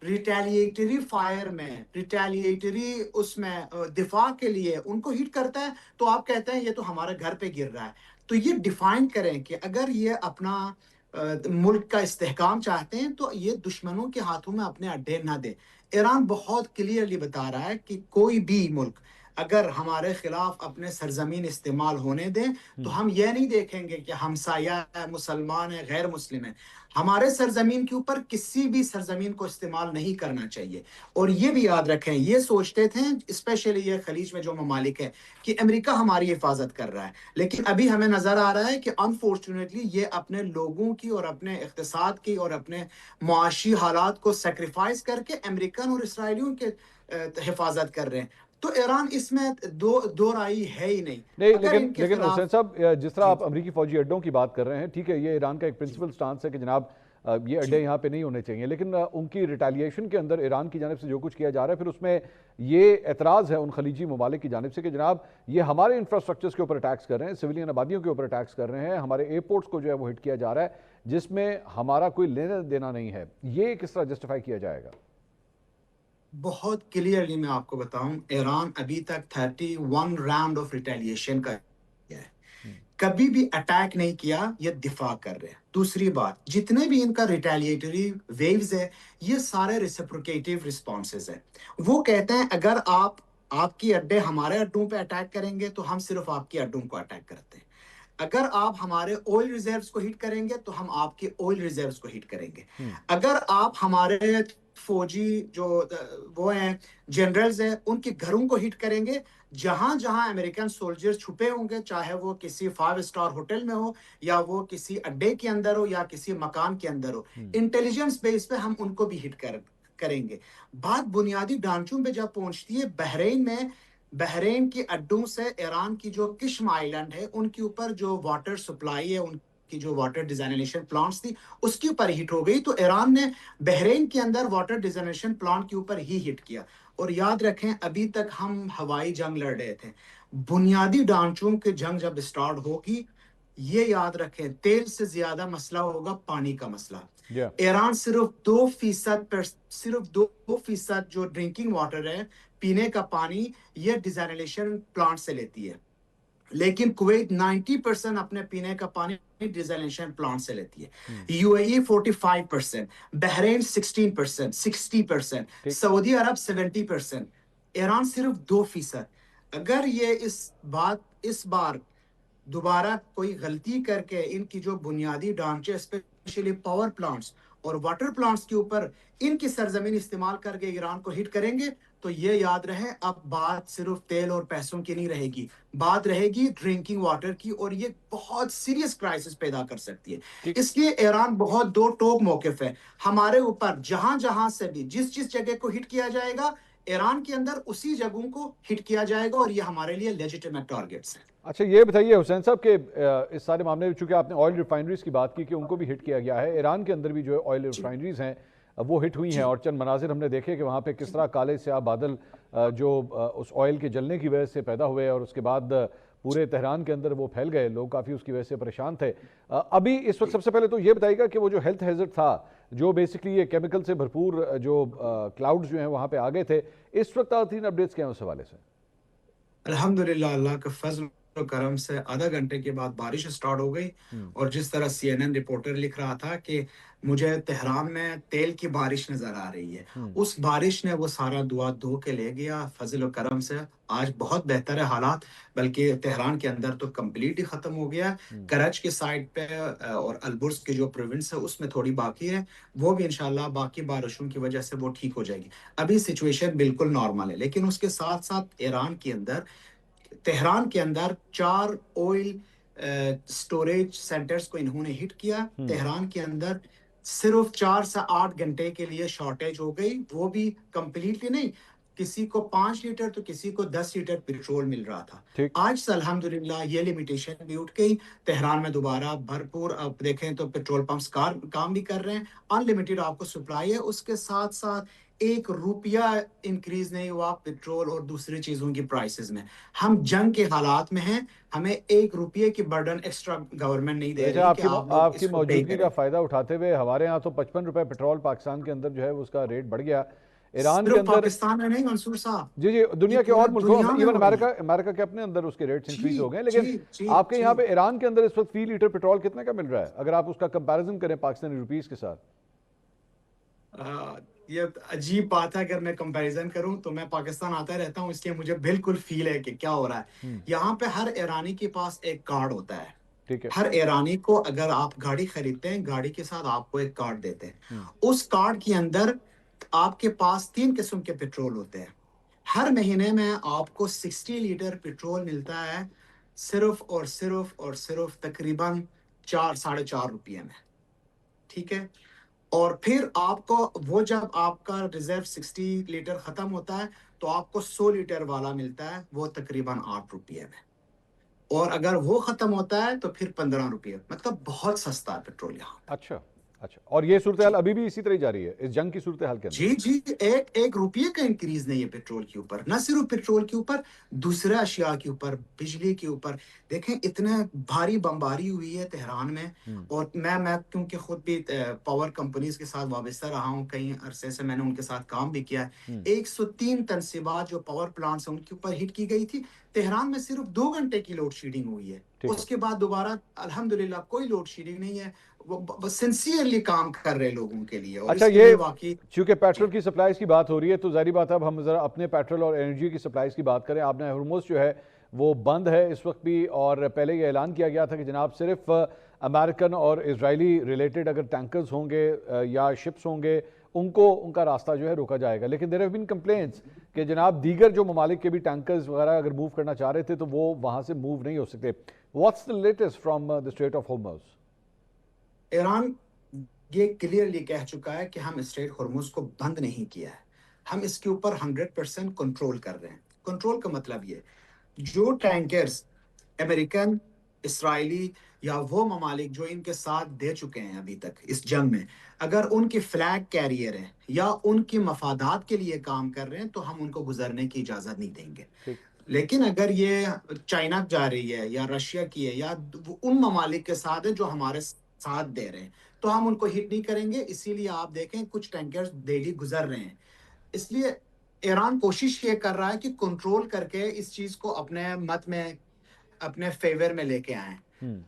रिटेलिएटरी फायर में, रिटेलिएटरी उसमें दिफा के लिए उनको हिट करता है तो आप कहते हैं ये तो हमारे घर पे गिर रहा है। तो ये डिफाइन करें कि अगर ये अपना मुल्क का इस्तेहकाम चाहते हैं तो ये दुश्मनों के हाथों में अपने अड्डे ना दे। ईरान बहुत क्लियरली बता रहा है कि कोई भी मुल्क अगर हमारे खिलाफ अपने सरजमीन इस्तेमाल होने दें तो हम ये नहीं देखेंगे कि हमसाया है, मुसलमान है, गैर मुस्लिम है। हमारे सरजमीन के ऊपर किसी भी सरजमीन को इस्तेमाल नहीं करना चाहिए। और ये भी याद रखें, ये सोचते थे स्पेशली ये खलीज में जो ममालिक है कि अमेरिका हमारी हिफाजत कर रहा है, लेकिन अभी हमें नजर आ रहा है कि अनफॉर्चुनेटली ये अपने लोगों की और अपने इक्तिसाद की और अपने मुआशी हालात को सेक्रीफाइस करके अमेरिकन और इसराइलियों के हिफाजत कर रहे हैं। तो ईरान इसमें दो राय है ही नहीं। लेकिन हुसैन साहब, जिस तरह आप अमेरिकी फौजी अड्डों की बात कर रहे हैं, ठीक है, ये ईरान का एक प्रिंसिपल स्टांस है कि जनाब ये अड्डे यहाँ पे नहीं होने चाहिए, लेकिन उनकी रिटेलिएशन के अंदर ईरान की जानिब से जो कुछ किया जा रहा है, फिर उसमें ये एतराज़ है उन खलीजी ममालिक की जानिब से कि जनाब ये हमारे इंफ्रास्ट्रक्चर्स के ऊपर अटैक्स कर रहे हैं, सिविलियन आबादियों के ऊपर अटैक्स कर रहे हैं, हमारे एयरपोर्ट्स को जो है वो हिट किया जा रहा है जिसमें हमारा कोई लेना देना नहीं है। ये किस तरह जस्टिफाई किया जाएगा? बहुत क्लियरली मैं आपको बताऊं, ईरान अभी तक 31 राउंड ऑफ रिटेलिएशन का है, कभी भी अटैक नहीं किया, ये दिफा कर रहे हैं। दूसरी बात, जितने भी इनका रिटेलिएटरी वेव्स है ये सारे रेसिप्रोकेटिव रिस्पॉन्सेज है। वो कहते हैं अगर आपकी अड्डे हमारे अड्डों पे अटैक करेंगे तो हम सिर्फ आपकी अड्डों को अटैक करते हैं। अगर आप हमारे ऑयल रिजर्व्स को हिट करेंगे तो हम आपके ऑयल रिजर्व्स को हिट करेंगे। अगर आप हमारे फौजी जो वो हैं जनरल्स हैं उनके घरों को हिट करेंगे, जहां जहां अमेरिकन सोल्जर्स छुपे होंगे, चाहे वो किसी 5 स्टार होटल में हो या वो किसी अड्डे के अंदर हो या किसी मकान के अंदर हो, इंटेलिजेंस बेस पे हम उनको भी हिट करेंगे। बात बुनियादी ढांचों पे जब पहुंचती है, बहरीन की अड्डों से ईरान की जो किश्म आइलैंड है उनके ऊपर जो वाटर सप्लाई है, उनकी जो वाटर डिसैलिनेशन प्लांट्स थी उसके ऊपर हिट हो गई। तो ईरान ने बहरीन के अंदर वाटर डिसैलिनेशन प्लांट के ऊपर ही हिट किया। और याद रखें, अभी तक हम हवाई जंग लड़ रहे थे, बुनियादी ढांचों की जंग जब स्टार्ट होगी, ये याद रखें, तेल से ज्यादा मसला होगा पानी का मसला। ईरान सिर्फ 2% जो ड्रिंकिंग वाटर है, पीने का पानी, ये डिसैलिनेशन प्लांट से लेती है, लेकिन कुवैत 90% अपने पीने का पानी डिसैलिनेशन प्लांट से लेती है। यूएई 45%, बहरीन 16%, 60%, सऊदी अरब 70%, ईरान सिर्फ 2%। अगर ये इस बार दोबारा कोई गलती करके इनकी जो बुनियादी ढांचे स्पेशली पावर प्लांट्स और वाटर प्लांट्स के ऊपर इनकी सरजमीन इस्तेमाल करके ईरान को हिट करेंगे तो ये याद रहे, अब बात सिर्फ तेल और पैसों की नहीं रहेगी, बात रहेगी ड्रिंकिंग वाटर की, और ये बहुत सीरियस क्राइसिस पैदा कर सकती है। इसलिए ईरान बहुत दो टोक मौकिफ है हमारे ऊपर। जहां जहां से भी जिस जिस जगह को हिट किया जाएगा, ईरान के अंदर उसी जगहों को हिट किया जाएगा, और ये हमारे लिए लेजिटिमेट टारगेट्स हैं। अच्छा, ये बताइए हुसैन साहब के इस सारे मामले में, चूंकि आपने ऑयल रिफाइनरीज की बात की कि उनको भी हिट किया गया है, ईरान के अंदर भी जो ऑयल रिफाइनरीज हैं वो हिट हुई हैं, और चंद मनाजिर हमने देखे कि वहाँ पे किस तरह काले स्याह बादल जो उस ऑयल के जलने की वजह से पैदा हुए, और उसके बाद पूरे तेहरान के अंदर वो फैल गए, लोग काफ़ी उसकी वजह से परेशान थे। अभी इस वक्त सबसे पहले तो ये बताइएगा कि वो जो हेल्थ हैजर्ड था, जो बेसिकली ये केमिकल से भरपूर जो क्लाउड्स जो हैं वहाँ पे आ गए थे, इस वक्त आखिरी अपडेट्स क्या हैं उस हवाले से? अल्हम्दुलिल्लाह, अल्लाह का फजल और करम से आधा घंटे के बाद बारिश स्टार्ट हो गई, और जिस तरह CNN रिपोर्टर लिख रहा था कि मुझे तेहरान में तेल की बारिश नजर आ रही है, उस बारिश ने वो सारा दुआ धो के ले गया फजल और करम से। आज बहुत बेहतर है हालात, बल्कि तेहरान के अंदर तो कंप्लीट ही खत्म हो गया। करच की साइड पे और अलबुर्ज की जो प्रोविंस है उसमें थोड़ी बाकी है, वो भी इंशाल्लाह बाकी बारिशों की वजह से वो ठीक हो जाएगी। अभी सिचुएशन बिल्कुल नॉर्मल है, लेकिन उसके साथ साथ ईरान के अंदर, तेहरान के अंदर 4 ऑयल स्टोरेज सेंटर्स को इन्होंने हिट किया। तेहरान के अंदर सिर्फ 4 से 8 घंटे के लिए शॉर्टेज हो गई, वो भी कंप्लीटली नहीं, किसी को 5 लीटर तो किसी को 10 लीटर पेट्रोल मिल रहा था। आज से अल्हम्दुलिल्लाह ये लिमिटेशन भी उठ गई, तेहरान में दोबारा भरपूर, अब देखें तो पेट्रोल पंप्स काम भी कर रहे हैं, अनलिमिटेड आपको सप्लाई है। उसके साथ साथ 1 रुपया इंक्रीज नहीं हुआ पेट्रोल और दूसरी चीजों की प्राइसेस में। हम जंग के हालात में हैं, हमें 1 रुपये की बर्डन एक्स्ट्रा गवर्नमेंट नहीं दे रही कि आप लोग आपकी इसको पे मौजूदगी का करें। फायदा उठाते हुए हमारे यहाँ तो 55 रुपए पेट्रोल पाकिस्तान के अंदर जो है उसका रेट बढ़ गया। ईरान के सिर्फ अंदर, पाकिस्तान में नहीं मंसूर साहब, जी जी, ये दुनिया के पूरे और मुल्कों, दुनिया में इवन हो रही है। अमेरिका के अपने अंदर उसके रेट्स इंक्रीज जी हो गए। जी लेकिन जी आपके यहाँ जी। पे ईरान के अंदर इस वक्त फी लीटर पेट्रोल कितने का मिल रहा है, अगर आप उसका कंपैरिजन करें पाकिस्तानी रुपीस के साथ? ये अजीब बात है, अगर मैं कंपैरिजन करूं तो मैं पाकिस्तान आता रहता हूं, इसलिए मुझे बिल्कुल फील है कि क्या हो रहा है। यहाँ पे हर ईरानी के पास एक कार्ड होता है। ठीक है। हर ईरानी को, अगर आप गाड़ी खरीदते हैं, गाड़ी के साथ आपको एक कार्ड देते हैं। उस कार्ड के अंदर आपके पास 3 किस्म के पेट्रोल होते हैं। हर महीने में आपको 60 लीटर पेट्रोल मिलता है, सिर्फ तकरीबन 4-4.5 रुपये में। ठीक है। और फिर आपको वो, जब आपका रिजर्व 60 लीटर खत्म होता है तो आपको 100 लीटर वाला मिलता है, वो तकरीबन 8 रुपये में। और अगर वो खत्म होता है तो फिर 15 रुपये। मतलब बहुत सस्ता है पेट्रोल यहाँ। अच्छा अच्छा, और ये सूरत हाल अभी भी इसी तरह जारी है इस जंग की सूरत हाल के अंदर? जी जी, एक रुपये का इंक्रीज नहीं है पेट्रोल के ऊपर, ना सिर्फ पेट्रोल के ऊपर, दूसरे अशिया के ऊपर, बिजली के ऊपर। देखें इतने भारी बमबारी हुई है तेहरान में, और मैं क्योंकि खुद भी पावर कंपनीज के साथ वाबस्ता रहा हूँ, कई अरसे से मैंने उनके साथ काम भी किया है। 103 तनसीबात जो पावर प्लांट्स हैं उनके ऊपर हिट की गई थी। तेहरान में सिर्फ 2 घंटे की लोड शेडिंग हुई है, उसके बाद दोबारा अल्हम्दुलिल्लाह कोई लोड शेडिंग नहीं है। वो सिंसियरली काम कर रहे लोगों के लिए। और अच्छा, इसके ये लिए वाकई चूंकि पेट्रोल की सप्लाईज की बात हो रही है तो जारी बात है, अब हम जरा अपने पेट्रोल और एनर्जी की सप्लाईज की बात करें। आपने हॉर्मुज़ जो है वो बंद है इस वक्त भी, और पहले ये ऐलान किया गया था कि जनाब सिर्फ अमेरिकन और इजरायली रिलेटेड अगर टैंकर्स होंगे या शिप्स होंगे उनको उनका रास्ता जो है रोका जाएगा। लेकिन देयर हैव बीन कंप्लेंट्स कि जनाब दीगर जो ममालिक के भी टैंकर्स वगैरह अगर मूव करना चाह रहे थे तो वो वहाँ से मूव नहीं हो सकते। What's the latest from the straight of Hormuz? Iran ये क्लियरली कह चुका है कि हम स्ट्रेट हॉर्मुज को बंद नहीं किया है, हम इसके ऊपर 100% कंट्रोल कर रहे हैं। कंट्रोल का मतलब ये, जो टैंकर्स अमेरिकन, इसराइली या वो ममालिक जो इनके साथ दे चुके हैं अभी तक इस जंग में, अगर उनकी फ्लैग कैरियर है या उनकी मफादात के लिए काम कर रहे हैं तो हम उनको गुजरने की इजाजत नहीं देंगे। लेकिन अगर ये चाइना जा रही है या रशिया की है या उन ममालिक के साथ है जो हमारे साथ दे रहे हैं, तो हम उनको हिट नहीं करेंगे। इसीलिए आप देखें कुछ टैंकर्स डेली गुजर रहे हैं। इसलिए ईरान कोशिश ये कर रहा है कि कंट्रोल करके इस चीज को अपने मत में, अपने फेवर में लेके आए।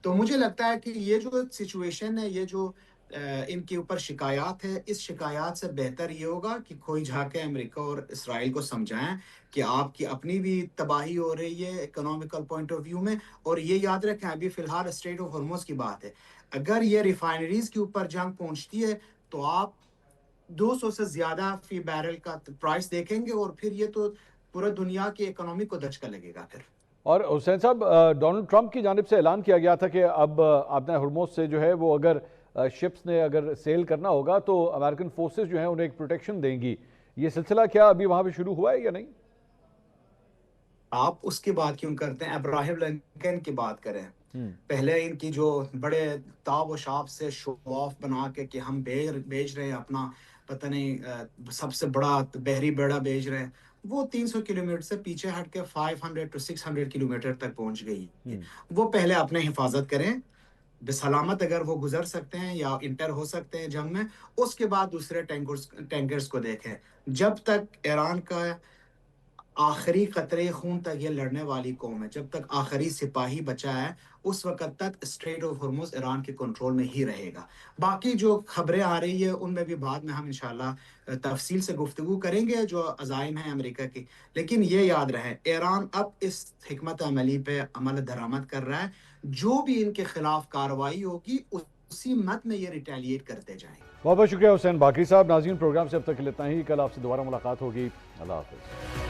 तो मुझे लगता है कि ये जो सिचुएशन है, ये जो इनके ऊपर शिकायत है, इस शिकायत से बेहतर ये होगा कि कोई जाके अमेरिका और इसराइल को समझाएं कि आपकी अपनी भी तबाही हो रही है इकोनॉमिकल पॉइंट ऑफ व्यू में। और ये याद रखें, अभी फिलहाल स्ट्रेट ऑफ हॉर्मुज की बात है, अगर ये रिफाइनरीज के ऊपर जंग पहुंचती है तो आप 200 से ज्यादा फी बैरल का प्राइस देखेंगे और फिर ये तो पूरा दुनिया की इकोनॉमी को दचका लगेगा फिर। और हुसैन साहब, डोनाल्ड ट्रंप की जानिब से ऐलान किया गया था कि अब आपने हुर्मुज़ से जो है वो अगर शिप्स ने अगर सेल करना होगा तो अमेरिकन फोर्सेस जो हैं उन्हें एक प्रोटेक्शन देंगी। ये सिलसिला क्या अभी वहां पे शुरू हुआ है या नहीं? आप उसकी बात क्यों करते हैं? अब्राहम लिंकन की बात करें। पहले इनकी जो बड़े ताब व शाब से शो ऑफ बना के कि हम बेच रहे हैं अपना, पता नहीं सबसे बड़ा बहरी बेड़ा बेच रहे हैं, वो 300 किलोमीटर से पीछे हट के 500 टू 600 किलोमीटर तक पहुंच गई। वो पहले अपने हिफाजत करें, बेसलामत अगर वो गुजर सकते हैं या इंटर हो सकते हैं जंग में, उसके बाद दूसरे टैंकर्स को देखें। जब तक ईरान का आखिरी कतरे खून तक ये लड़ने वाली कौम है, जब तक आखिरी सिपाही बचा है, उस वक्त तक स्ट्रेट ऑफ हॉर्मुज़ ईरान के कंट्रोल में ही रहेगा। बाकी जो खबरें आ रही है उनमें भी बाद में हम इंशाल्लाह तफसील से गुफ्तगू करेंगे जो अज़ाइम है अमेरिका की। लेकिन ये याद रहे, ईरान अब इस हिकमत अमली पे अमल दरामद कर रहा है, जो भी इनके खिलाफ कार्रवाई होगी उसी मत में ये रिटेलिएट करते जाएंगे। बहुत बहुत शुक्रिया हुसैन बाकरी साहब। नाज़रीन, प्रोग्राम से अब तक इतना ही। कल आपसे दोबारा मुलाकात होगी। अल्लाह हाफ़िज़।